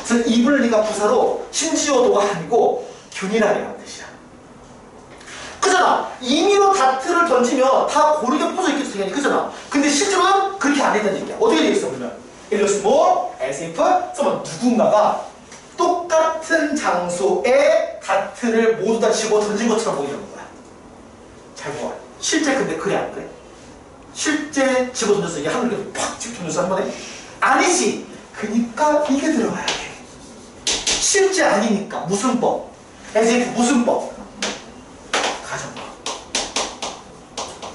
그래서 이블리가 부사로 심지어도가 아니고 균이라는 뜻이야. 그잖아. 임의로 다트를 던지면 다 고르게 퍼져 있겠지 당연히. 그잖아. 근데 실제로는 그렇게 안 된다는 얘기야. 어떻게 되어 있어 그러면? It looks more as if 누군가가 똑같은 장소에 다트를 모두 다 집어 던진 것처럼 보이는 거야. 잘 봐. 실제 근데 그래 안 그래? 실제 집어 던졌어. 이게 하늘에 팍 집어 던졌어 한 번에? 아니지. 그니까 이게 들어가야 돼. 실제 아니니까. 무슨 법? as 무슨 법? 가정법.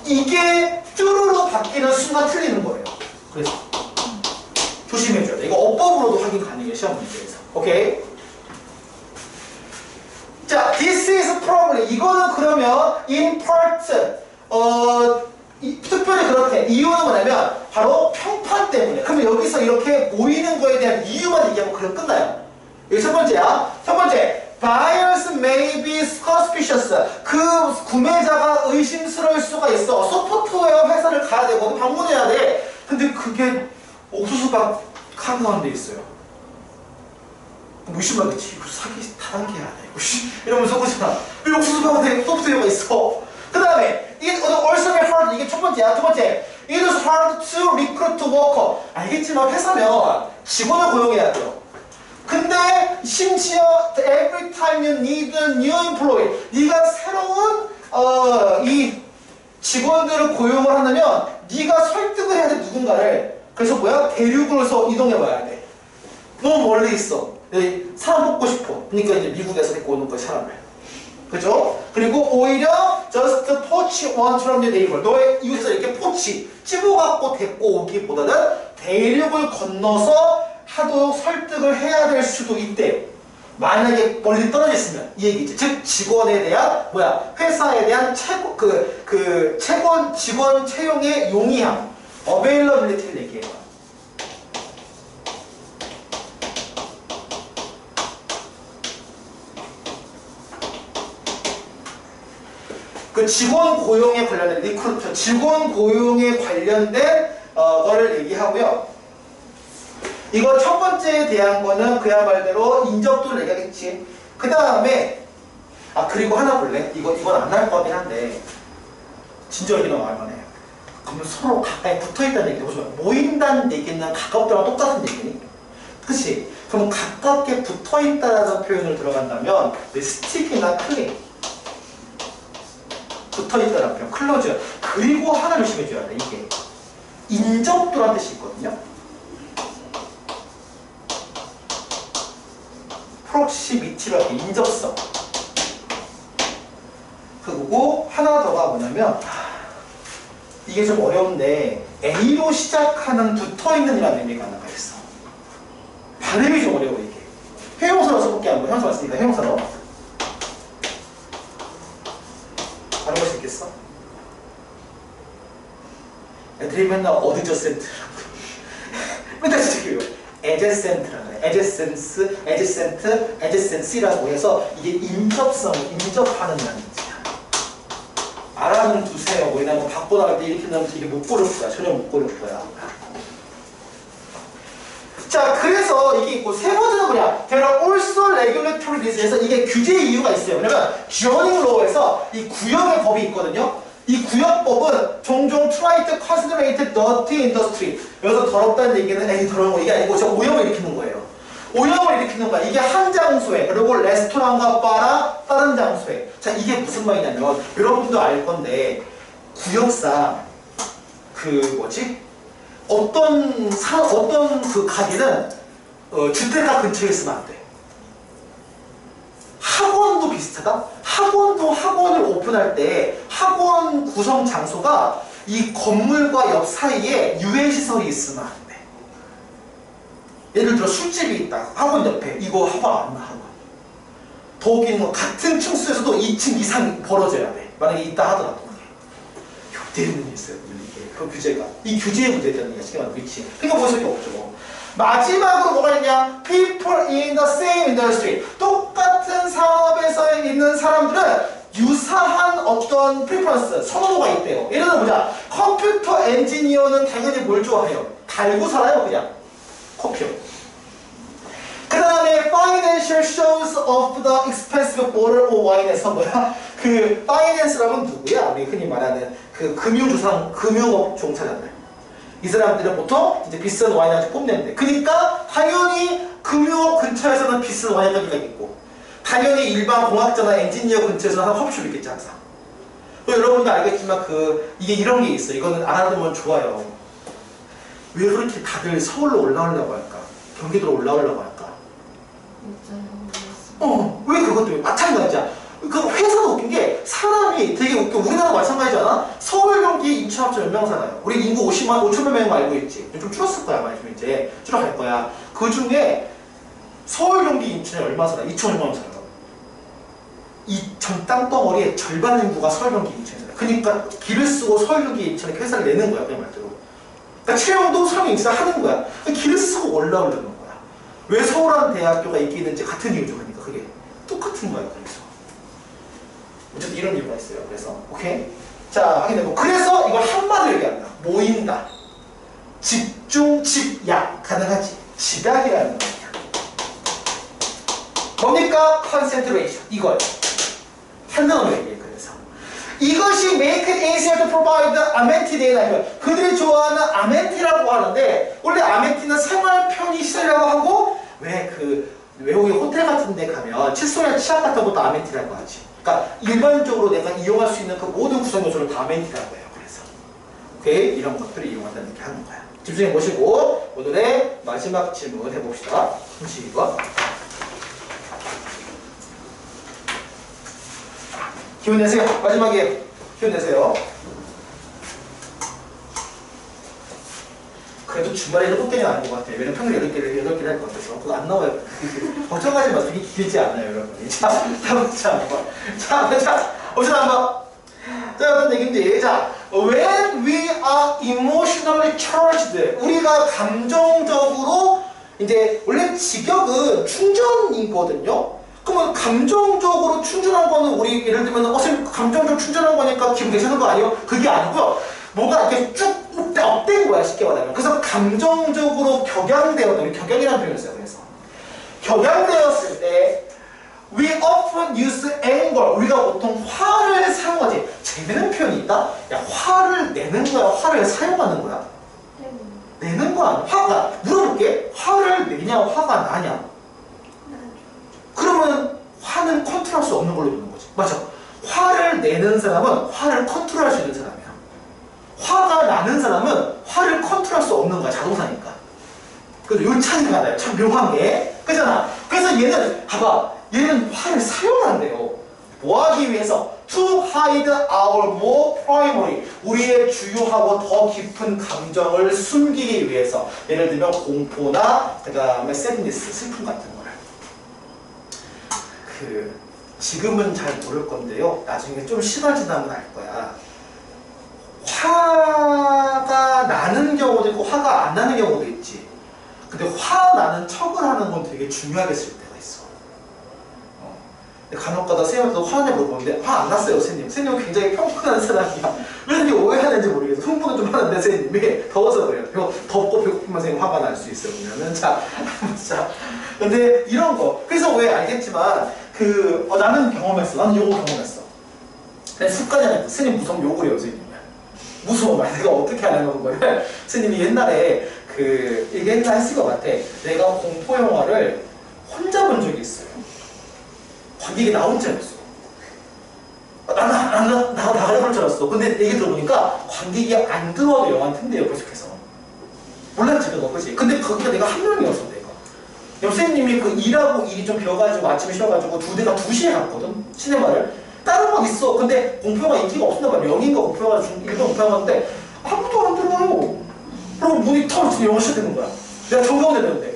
이게 뚜루로 바뀌는 순간 틀리는 거예요. 그래서 조심해줘야 돼. 이거 어법으로도 확인 가능해요. 시험 문제에서. 오케이? 자, this is probably. 이거는 그러면 in part, 특별히 그렇대. 이유는 뭐냐면 바로 평판 때문에. 그러면 여기서 이렇게 모이는 거에 대한 이유만 얘기하면 그럼 끝나요. 여기 첫 번째야. 첫 번째. Buyers may be suspicious. 그 구매자가 의심스러울 수가 있어. 소프트웨어 회사를 가야 되거든. 방문해야 돼. 근데 그게 옥수수밥 카드하는 데 있어요. 의심하겠지. 이거 사기 다단계해야 돼. 이러면서 그러잖아. 왜 옥수수밥한테 소프트웨어가 있어? 그 다음에 it would also be hard. 이게 첫 번째야. 두 번째. It is hard to recruit worker. 알겠지만 회사면 직원을 고용해야 돼요. 근데 심지어 every time you need a new employee, 네가 새로운 이 직원들을 고용을 하려면 네가 설득을 해야 돼 누군가를. 그래서 뭐야? 대륙으로서 이동해 봐야 돼. 너무 멀리 있어. 사람 뽑고 싶어. 그러니까 이제 미국에서 데리고 오는 거야 사람을. 그죠? 그리고 오히려 just poach one from your neighbor. 너의 이웃에서 이렇게 포치 찝어갖고 데리고 오기보다는 대륙을 건너서 하도 설득을 해야 될 수도 있대. 만약에 멀리 떨어져 있으면 이 얘기지. 즉 직원에 대한 회사에 대한 직원 채용의 용이함, availability를 얘기해요. 그 직원 고용에 관련된 리크루트, 직원 고용에 관련된 거를 얘기하고요. 이거 첫 번째에 대한 거는 그야 말대로 인적도를 얘기하겠지. 그 다음에 그리고 하나 볼래? 이건 안 나올 거긴 한데 진지하게 말만 해. 그러면 서로 가까이 붙어있다는 얘기 보시면 모인다는 얘기는 가깝다랑 똑같은 얘기니? 그치? 그러면 가깝게 붙어있다라는 표현을 들어간다면 스틱이나 클릭 붙어있다라는 표현, 클로즈. 그리고 하나 조심해줘야 돼. 이게 인적도라는 뜻이 있거든요. 프록시미티로 할게. 인접성. 그리고 하나 더가 뭐냐면 이게 좀 어려운데 A로 시작하는 붙어있는 이라는 의미가 하나가 있어. 발음이 좀 어려워 이게. 회용사로 써볼게. 한번 형사 왔으니까 회용사로 발음할 수 있겠어? 애들이 맨날 어드저센트라고 맨날 진짜 귀여워. adjacent라고 해. adjacence, adjacent, adjacency라고 해서 이게 인접성을 인접하는 단어야. 알아는 두세요. 우리나 뭐 바꿔 나갈 때 이렇게 나오면 이게 못 고를 거야. 전혀 못 고를 거야. 자, 그래서 이게 있고 세 번째는 뭐냐? There are also regulatory reasons. 이게 규제 이유가 있어요. 왜냐면 zoning law에서 이 구역의 법이 있거든요. 이 구역법은 종종 try to concentrate dirty industry. 여기서 더럽다는 얘기는 에이 더러운 거 이게 아니고 저 오염을 일으키는 거예요. 오염을 일으키는 거야. 이게 한 장소에, 그리고 레스토랑과 바나 다른 장소에. 자, 이게 무슨 말이냐면 여러분도 알 건데 구역상 어떤 그 가게는 주택가 근처에 있으면 안 돼. 학원도 비슷하다? 학원도 학원을 오픈할 때 학원 구성 장소가 이 건물과 옆 사이에 유해시설이 있으면 안 돼. 예를 들어 술집이 있다. 학원 옆에. 이거 학원 안 나, 학원. 더 웃기는 건 같은 층수에서도 2층 이상 벌어져야 돼. 만약에 있다 하더라도. 되는 게 있어요. 이게. 그 규제가. 이 규제의 문제에 대한 쉽게 말하면 위치. 그러니까 볼 수밖에 없죠. 마지막으로 뭐가 있냐? People in the same industry. 똑같은 사업에서 있는 사람들은 유사한 어떤 preference, 선호도가 있대요. 예를 들어 보자. 컴퓨터 엔지니어는 당연히 뭘 좋아해요? 달고 살아요, 그냥. 커피요. 그 다음에 financial shows of the expensive bottle of wine에서 뭐야? 그 finance라면 누구야? 우리 흔히 말하는 그 금융업 종사자들. 이 사람들은 보통 이제 비싼 와인을 뽐낸대. 그러니까 당연히 금융업 근처에서는 비싼 와인 가게가 있고, 당연히 일반 공학자나 엔지니어 근처에서는 한 커피숍이 있겠지 항상. 여러분도 알겠지만 이게 이런 게 있어. 이거는 알아두면 좋아요. 왜 그렇게 다들 서울로 올라오려고 할까? 경기도로 올라오려고 할까? 왜 그것 때문에 마찬가지야. 그 회사도 웃긴 게 사람이 되게 웃겨. 우리나라 마찬가지잖아. 서울, 경기, 인천 합쳐 몇 명 살아요? 우리 인구 5천만 명 알고 있지. 좀 줄었을 거야. 많이 좀 이제 줄어갈 거야. 그 중에 서울, 경기, 인천에 얼마 살아? 2,500만 명 살아요. 이 전 땅덩어리의 절반 인구가 서울, 경기, 인천에 살아요. 그러니까 길을 쓰고 서울, 경기, 인천에 회사를 내는 거야. 그냥 말대로. 그러니까 채용도 서울, 인천에 하는 거야. 그러니까 길을 쓰고 올라오려는 거야. 왜 서울한 대학교가 인기 있는지 같은 이유죠. 그러니까 그게 똑같은 거야. 그래서 어쨌든 이런 이유가 있어요. 그래서 오케이. 자 확인해보고 그래서 이걸 한마디로 얘기한다. 모인다. 집중, 집약 가능하지. 집약이라는 거야. 뭡니까? concentration. 이걸 한 단어로 얘기해. 그래서 이것이 make it easier to provide amenity data. 그들이 좋아하는 아멘티라고 하는데 원래 아멘티는 생활 편의시설이라고 하고 왜 그 외국의 호텔 같은 데 가면 칫솔이나 치약 같은 것도 아멘티라고 하지. 그러니까 일반적으로 내가 이용할 수 있는 그 모든 구성 요소를 다 아멘티라고 해요. 그래서 오케이? 이런 것들을 이용한다는 얘기 하는 거야. 집중해 보시고 오늘의 마지막 질문 해봅시다. 32번. 기운 내세요. 마지막에 기운 내세요. 그래도 주말에 7개는 아닌 것 같아요. 왜냐면 평일 8개를 할 것 같아서. 그거 안 나와요. 걱정하지 마. 되게 길지 않아요, 여러분. 자, 한번. 옵션 한번. 자, 어떤 얘기인지. 자, when we are emotionally charged. 우리가 감정적으로, 이제, 원래 직역은 충전이거든요? 그러면 감정적으로 충전한 거는 우리, 예를 들면, 선생님, 감정적으로 충전한 거니까 기분 괜찮은 거 아니에요? 그게 아니고요. 뭐가 이렇게 쭉 업된 거야, 쉽게 말하면. 그래서 감정적으로 격양되었다. 우리 격양이라는 표현을 써요. 그래서 격양되었을 때 we often use anger. 우리가 보통 화를 사용하지. 재밌는 표현이 있다? 야, 화를 내는 거야? 화를 사용하는 거야? 내는 거 아니야? 화가 물어볼게. 화를 내냐? 화가 나냐? 그러면 화는 컨트롤할 수 없는 걸로 보는 거지. 맞아. 화를 내는 사람은 화를 컨트롤할 수 있는 사람이야. 화가 나는 사람은 화를 컨트롤할 수 없는 거야. 자동사니까. 그래서 요 차이가 나요. 참 묘한 게. 그잖아. 그래서 얘는 봐봐. 얘는 화를 사용한대요. 뭐 하기 위해서? To hide our more primary. 우리의 주요하고 더 깊은 감정을 숨기기 위해서. 예를 들면 공포나 그 다음에 sadness, 슬픔 같은 거를. 지금은 잘 모를 건데요. 나중에 좀 시간 지나면 알 거야. 화가 나는 경우도 있고 화가 안 나는 경우도 있지. 근데 화 나는 척을 하는 건 되게 중요하게 쓸 때가 있어. 간혹가다 선생님한테도 화내 물어보는데 화 안 났어요, 선생님. 선생님은 굉장히 평온한 사람이야. 왜 이렇게 오해하는지 모르겠어. 흥분은 좀 하는데 선생님이 더워서 그래요. 덥고 배고프면 선생님 화가 날 수 있어요. 그러면은 자, 근데 이런 거. 그래서 왜 알겠지만 나는 경험했어. 나는 요거 경험했어. 그냥 습관이 아니야. 선생님 무서우면 욕을 해요, 선생님. 무서워. 내가 어떻게 하려는 거를 스님이 옛날에 이게 옛날 했을 것 같아. 내가 공포 영화를 혼자 본 적이 있어요. 관객이 나 혼자였어. 나는 나가려고 줄 알았어. 근데 얘기 들어보니까 관객이 안 들어와도 영화는 튼대요. 계속해서. 몰랐지 그거, 그치? 근데 거기가 내가 한 명이었어. 내가 선생님이 일하고 일이 좀 비어가지고 아침에 쉬어가지고 내가 2시에 갔거든. 시네마를. 다른 건 있어. 근데 공포영화 인기가 없었나 봐. 명인가 공포영화 일본 공포영화인데 아무도 안 들어와요. 그리고 문이 턱 치고 영화 시작되는 거야. 내가 정경대 되는데.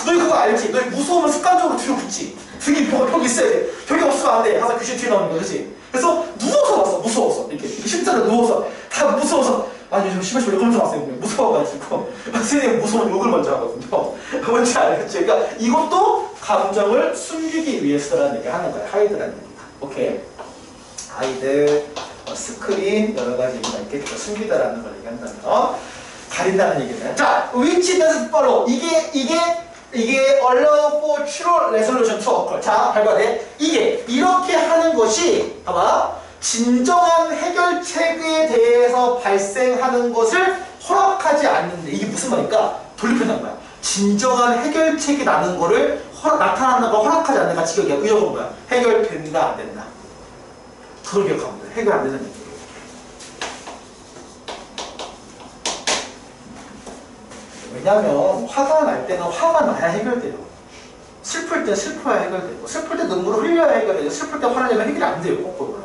너희 그거 알지? 너희 무서우면 습관적으로 뒤로 붙지. 등이 벽이 있어야 돼. 벽이 없으면 안 돼. 항상 귀신 뒤에 나오는 거, 그치? 그래서 누워서 봤어. 무서워서. 이렇게 실제로 누워서 다 무서워서. 아니 요즘 심하시 왜 검사 왔어요? 무서워가지고 선생님 무서운 욕을 먼저 하거든요. 뭔지 알겠죠? 그러니까 이것도 감정을 숨기기 위해서라는 얘기 하는 거야. 하이드라는 얘기가. 오케이. 아이들, 스크린 여러 가지 의미가 있겠죠. 숨기다라는 걸 얘기한다면 가린다는 얘기는. 자, which doesn't follow. 이게 allow for true resolution to occur. 자, 발견해. 이게 이렇게 하는 것이 봐봐. 진정한 해결책에 대해서 발생하는 것을 허락하지 않는데 이게 무슨 말일까? 돌려편한 거야. 진정한 해결책이 나는 거를 나타나는 걸 허락하지 않는 같이 기억이야. 의역은 뭐야? 해결된다, 안 된다. 그걸 기억하면 돼. 해결 안 되는 얘기예요. 왜냐면 화가 날 때는 화가 나야 해결돼요. 슬플 때 슬퍼야 해결되고, 슬플 때 눈물을 흘려야 해결되고, 슬플 때 화를 내면 해결이 안 돼요. 꼭.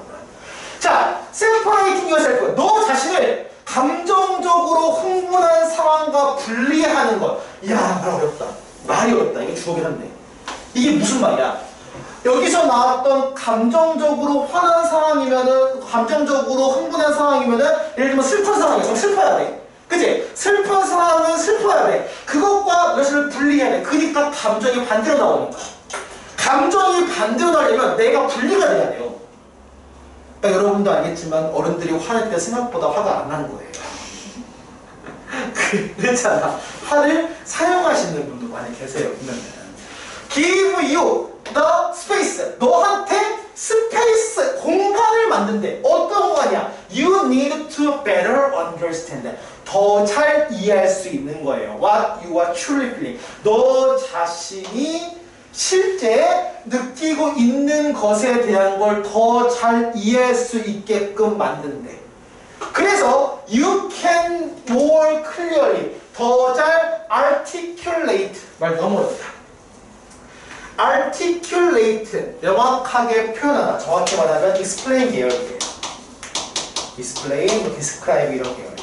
자, separating yourself. 너 자신을 감정적으로 흥분한 상황과 분리하는 것. 이야, 말 어렵다. 말이 어렵다. 이게 주어긴 한데. 이게 무슨 말이야? 여기서 나왔던 감정적으로 화난 상황이면은, 감정적으로 흥분한 상황이면은, 예를 들면 슬픈 상황이야. 그럼 슬퍼야 돼. 그치? 슬픈 상황은 슬퍼야 돼. 그것과 이것을 분리해야 돼. 그러니까 감정이 반대로 나오는 거야. 감정이 반대로 나려면 내가 분리가 돼야 돼요. 그러니까 여러분도 알겠지만 어른들이 화낼 때 생각보다 화가 안 나는 거예요. 그렇잖아. 화를 사용하시는 분도 많이 계세요. 보면은. Give you the space. 너한테 스페이스, 공간을 만든대. 어떤 공간이야? You need to better understand. 더 잘 이해할 수 있는 거예요. What you are truly feeling. 너 자신이 실제 느끼고 있는 것에 대한 걸 더 잘 이해할 수 있게끔 만든대. 그래서 you can more clearly. 더 잘 articulate. 말 너무 어렵다. articulate. 명확하게 표현하다. 정확히 말하면 explain 계열이에요. explain, describe 이런 계열이야.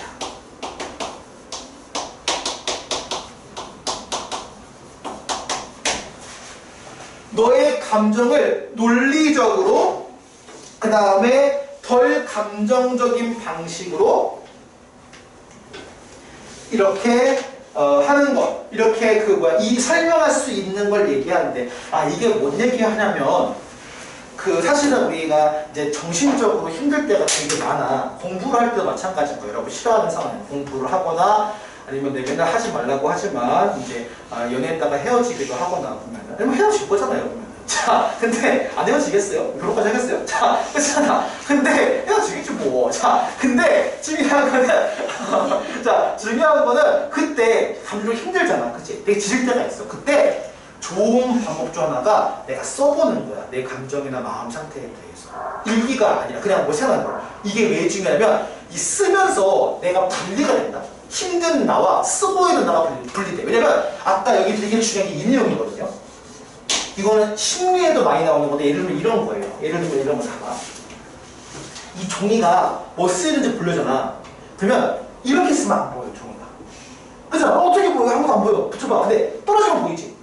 너의 감정을 논리적으로, 그 다음에 덜 감정적인 방식으로 이렇게 하는 것, 이렇게 이 설명할 수 있는 걸 얘기하는데, 이게 뭔 얘기하냐면, 사실은 우리가 이제 정신적으로 힘들 때가 되게 많아. 공부를 할 때도 마찬가지인 거예요. 여러분 싫어하는 상황에 공부를 하거나, 아니면 내 맨날 하지 말라고 하지만 이제 연애했다가 헤어지기도 하거나 보면은, 아니면 헤어질 거잖아요. 보면은. 자, 근데 안 헤어지겠어요? 결혼까지 하겠어요? 자, 그렇잖아. 근데 헤어지겠지 뭐. 자, 근데 중요한 거는 자, 중요한 거는 그때 감정이 힘들잖아. 그치? 되게 지칠 때가 있어. 그때 좋은 방법 중 하나가 내가 써보는 거야. 내 감정이나 마음 상태에 대해서. 일기가 아니라 그냥 뭐 생각하는 거야. 이게 왜 중요하냐면 이 쓰면서 내가 분리가 된다. 힘든 나와 쓰고 있는 나가 분리돼. 왜냐면 아까 여기 되게 중요한 게 이 내용이거든요. 이거는 심리에도 많이 나오는 건데 예를 들면 이런 거예요. 예를 들면 이런 거 잡아. 이 종이가 뭐 쓰이는지 보려잖아. 그러면 이렇게 쓰면 안 보여, 종이가. 그잖아. 어떻게 보여? 아무도 안 보여. 붙여봐. 근데 떨어지면 보이지.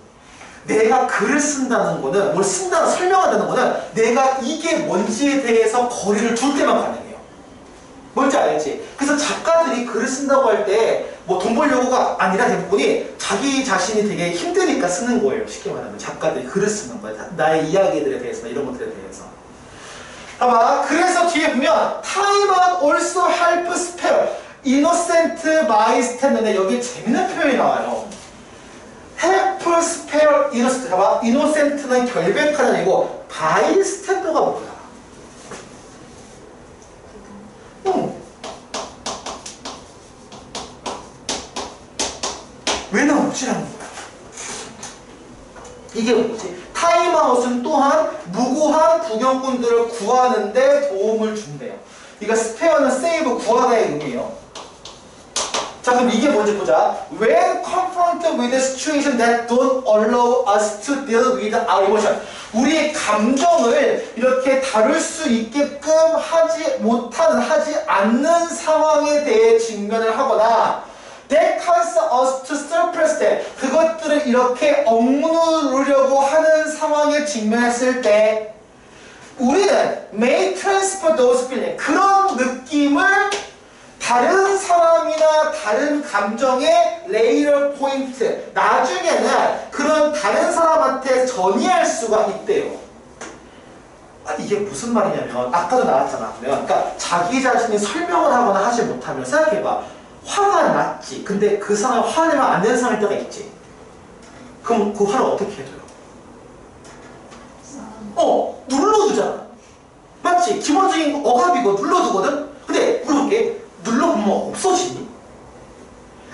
내가 글을 쓴다는 거는, 뭘 쓴다는 설명한다는 거는 내가 이게 뭔지에 대해서 거리를 둘 때만 가능해요. 뭔지 알지? 그래서 작가들이 글을 쓴다고 할 때 뭐 돈 벌려고가 아니라 대부분이 자기 자신이 되게 힘드니까 쓰는 거예요. 쉽게 말하면 작가들이 글을 쓰는 거예요. 나의 이야기들에 대해서, 이런 것들에 대해서. 봐봐. 그래서 뒤에 보면 Time out also help spare innocent bystander인데 여기 재밌는 표현이 나와요. help spare innocent. 봐봐. innocent는 결백하는 아니고 bystander가 뭐야? 왜 나오지라는 거야? 이게 뭐지? 타임아웃은 또한 무고한 부경꾼들을 구하는데 도움을 준대요. 이거 스페어는 세이브, 구하다의 의미예요. 자, 그럼 이게 뭔지 보자. When confronted with a situation that don't allow us to deal with our emotion. 우리의 감정을 이렇게 다룰 수 있게끔 하지 않는 상황에 대해 직면을 하거나 that cause us to suppress them. 그것들을 이렇게 억누르려고 하는 상황에 직면했을 때 우리는 may transfer those feelings. 그런 느낌을 다른 사람이나 다른 감정의 레이어 포인트, 나중에는 그런 다른 사람한테 전이할 수가 있대요. 이게 무슨 말이냐면 아까도 나왔잖아. 그러니까 자기 자신이 설명을 하거나 하지 못하면 생각해봐. 화가 났지. 근데 그 상황에 화내면 안 되는 상황일 때가 있지. 그럼 그 화를 어떻게 해줘요? 눌러두잖아. 맞지? 기본적인 억압이고 눌러두거든? 근데 물어볼게. 눌러보면 없어지니?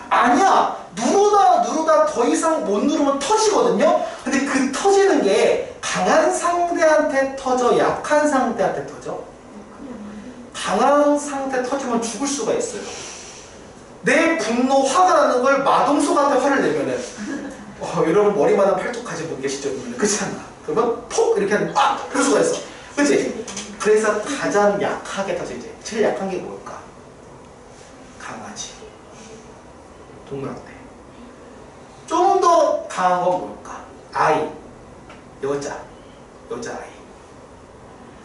아니야. 누르다 더 이상 못 누르면 터지거든요? 근데 그 터지는 게 강한 상대한테 터져? 약한 상대한테 터져? 강한 상태 터지면 죽을 수가 있어요. 내 분노, 화가 나는 걸 마동석한테 화를 내면은 여러분 머리만한 팔뚝 가진 분 계시죠? 그렇지 않나? 그러면 폭 이렇게 하면 그럴 수가 있어. 그치? 그래서 가장 약하게 터져 이제 제일 약한 게 뭘까? 강아지, 동물학대. 좀 더 강한 건 뭘까? 아이, 여자아이.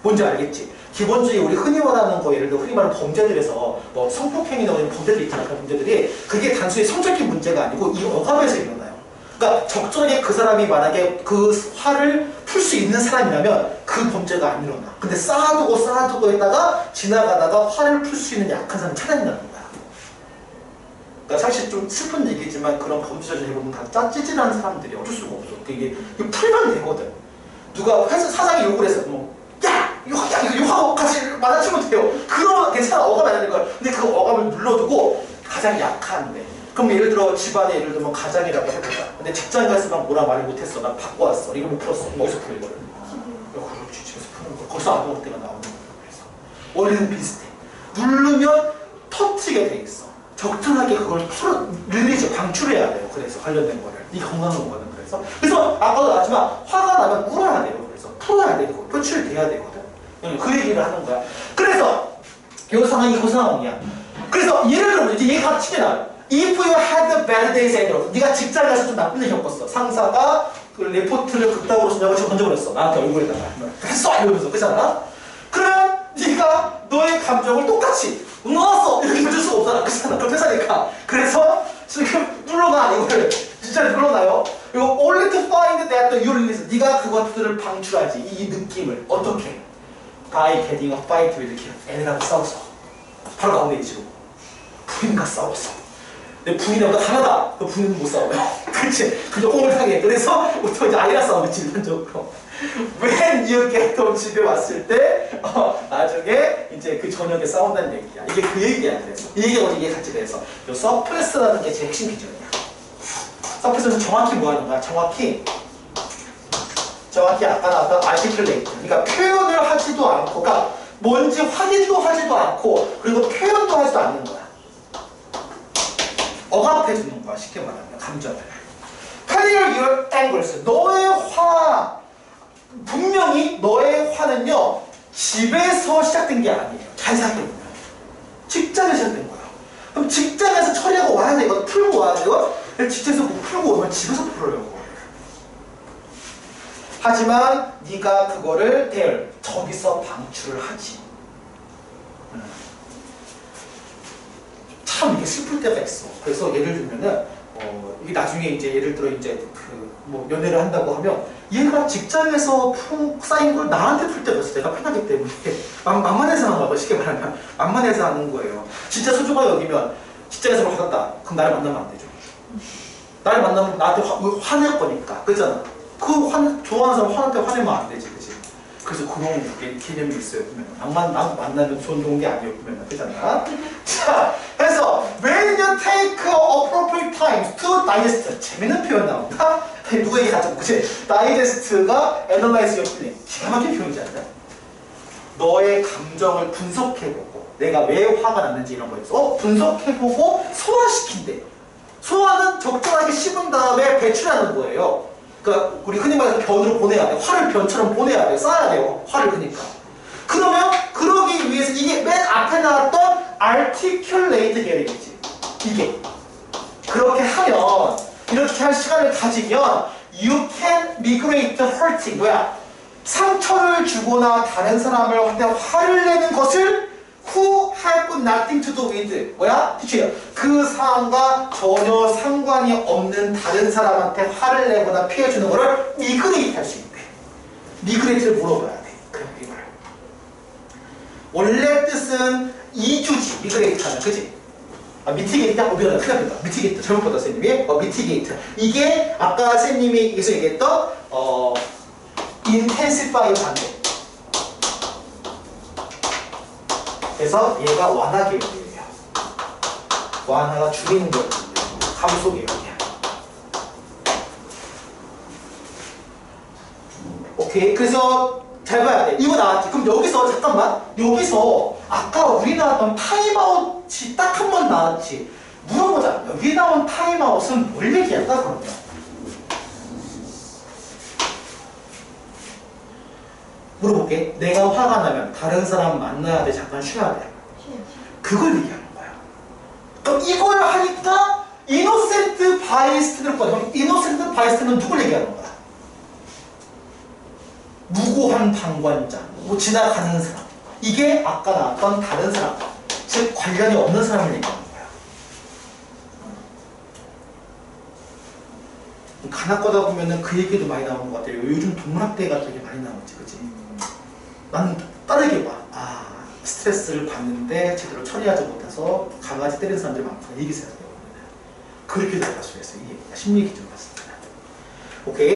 뭔지 알겠지? 기본적으로 우리 흔히 말하는 거, 예를 들어 흔히 말하는 범죄들에서 뭐 성폭행이나 이런 범죄들이 있잖아. 그런 범죄들이 그게 단순히 성적인 문제가 아니고 이 억압에서 일어나요. 그러니까 적절하게 그 사람이 만약에 그 화를 풀 수 있는 사람이라면 그 범죄가 안 일어나. 근데 쌓아두고 있다가 지나가다가 화를 풀 수 있는 약한 사람을 찾아낸다는 거야. 그러니까 사실 좀 슬픈 얘기지만 그런 범죄자들 해보면 다 찌질한 사람들이 어쩔 수가 없어. 이게 풀면 되거든. 누가 회사 사장이 욕을 해서 뭐 이거 욕하고 같이 맞아치면 돼요. 그러면 괜찮아. 억압이 안 되는 거야. 근데 그 억압을 눌러두고 가장 약한데. 그럼 예를 들어 집안에 예를 들면 가장이라고 해보자. 근데 직장 가서 난 뭐라 말을 못했어. 난 바꿔 왔어. 이거 못 풀었어. 어디서 풀어 이거를? 그렇지. 집에서 푸는 거. 거기서 아무 때가 나오는 거야. 그래서 원리는 비슷해. 누르면 터트리게 돼 있어. 적절하게 그걸 릴리즈 방출해야 돼요. 그래서 관련된 거를. 이 건강한 거거든. 그래서 아까도 나왔지만 화가 나면 울어야 돼요. 그래서 풀어야 되고 표출돼야 되거든. 그 얘기를 하는 거야. 그래서 이 상황이 그 상황이야. 그래서 예를 들어 이제 얘가 치잖아. If you had a bad day's end, 네가 직장에 가서 좀 나쁜 일 겪었어. 상사가 그 레포트를 극단으로 쓰냐고 지금 던져버렸어. 나한테 얼굴에다가 했어 이러면서 그렇잖아. 그러면 네가 너의 감정을 똑같이 나왔어 이렇게 해줄 수가 없잖아. 그렇잖아. 그럼 회사니까. 그래서 지금 눌러놔 이거를 진짜 눌러놔요. 이거 only to find that you release. 네가 그것들을 방출하지. 이 느낌을 어떻게? By getting a fight with the 애들하고 싸웠어. 바로 가운데 있지. 부인과 싸웠어. 내 부인보다 강하다. 그 부인은 못 싸워요. 그치? 그저 오물하게. 그래서 보통 이제 아이랑 싸우겠지 일반적으로. When you get home 집에 왔을 때 나중에 이제 그 저녁에 싸운다는 얘기야. 이게 그 얘기야. 그래서 이 얘기가 어디 이게 같이 돼서 요 서프레스라는 게 제 핵심 기준이야. 서프레스는 정확히 뭐 하는 거야? 정확히 아까 나왔던 articulate. 그러니까 표현을 하지도 않고, 그러니까 뭔지 확인도 하지도 않고, 그리고 표현도 하지도 않는 거야. 억압해주는 거야. 쉽게 말하면 감정을. Clear your angers. 너의 화, 분명히 너의 화는요 집에서 시작된 게 아니에요. 잘 생각해보면 직장에서 시작된 거야. 그럼 직장에서 처리하고 와야 돼. 이거 풀고 와야 돼요. 직장에서 못 풀고 오면 집에서 풀어요. 하지만 네가 그거를 저기서 방출을 하지. 참 이게 슬플 때가 있어. 그래서 예를 들면은 이게 나중에 이제 예를 들어 이제 뭐 연애를 한다고 하면 얘가 직장에서 쌓인 걸 나한테 풀 때가 있어. 내가 편하기 때문에 만만해서 하는 거야. 쉽게 말하면 만만해서 하는 거예요. 진짜 소중하게 여기면 직장에서 받았다. 그럼 나를 만나면 안 되죠. 나를 만나면 나한테 화낼 거니까. 그렇잖아. 좋아하는 사람 화한테 화내면 안 되지. 그치? 그래서 그런 개념이 있어요. 나도 만나면 좋은 게 아니에요. 그렇잖아. 자, 그래서 when you take appropriate time to digest. 재밌는 표현 나온다. 누가 얘기 하죠? 그치? digest가 analyze your feeling. 기가 막힌 표현이지 않나? 너의 감정을 분석해보고 내가 왜 화가 났는지 이런 거에서 분석해보고 소화시킨대. 소화는 적절하게 씹은 다음에 배출하는 거예요. 그러니까 우리 흔히 말해서 변으로 보내야 돼. 화를 변처럼 보내야 돼. 쌓아야 돼요. 화를 그러니까. 그러면 그러기 위해서 이게 맨 앞에 나왔던 articulate 계열이지. 이게. 그렇게 하면 이렇게 할 시간을 가지면 you can migrate hurting. 뭐야? 상처를 주거나 다른 사람한테 화를 내는 것을 who have nothing to do with. 뭐야? 티치예요. 그 사람과 전혀 상관이 없는 다른 사람한테 화를 내거나 피해주는 거를 미그레이트 할 수 있대. 미그레이트를 물어봐야 돼. 그럼 이걸. 원래 뜻은 이주지. 미그레이트 하면. 그지? 미티게이트야? 미안하다. 큰일 납니다. 미티게이트. 잘못 봤다, 선생님이. 미티게이트. 이게 아까 선생님이 여기서 얘기했던 intensify 반대. 그래서 얘가 완화 계열이에요. 완화가 줄이는 거거든요. 감소 계열이야. 오케이. 그래서 잘 봐야 돼. 이거 나왔지. 그럼 여기서 잠깐만. 여기서 아까 우리 나왔던 타임아웃이 딱 한 번 나왔지. 물어보자. 여기 나온 타임아웃은 뭘 얘기할까 그러면? 물어볼게. 내가 화가 나면 다른 사람 만나야 돼? 잠깐 쉬어야 돼? 그걸 얘기하는 거야. 그럼 이걸 하니까 이노센트 바이스트를 꺼내. 이노센트 바이스트는 누굴 얘기하는 거야? 무고한 방관자, 뭐 지나가는 사람. 이게 아까 나왔던 다른 사람, 즉 관련이 없는 사람을 얘기하는 거야. 간학거다 보면은 그 얘기도 많이 나오는 것 같아요. 요즘 동물학대가 되게 많이 나오지, 그치? 나는 빠르게 봐. 아, 스트레스를 받는데 제대로 처리하지 못해서 강아지 때리는 사람들이 많구나. 얘기 생각해요. 그렇게 들어갈 수 있어요. 이 심리 기준 같습니다. 오케이.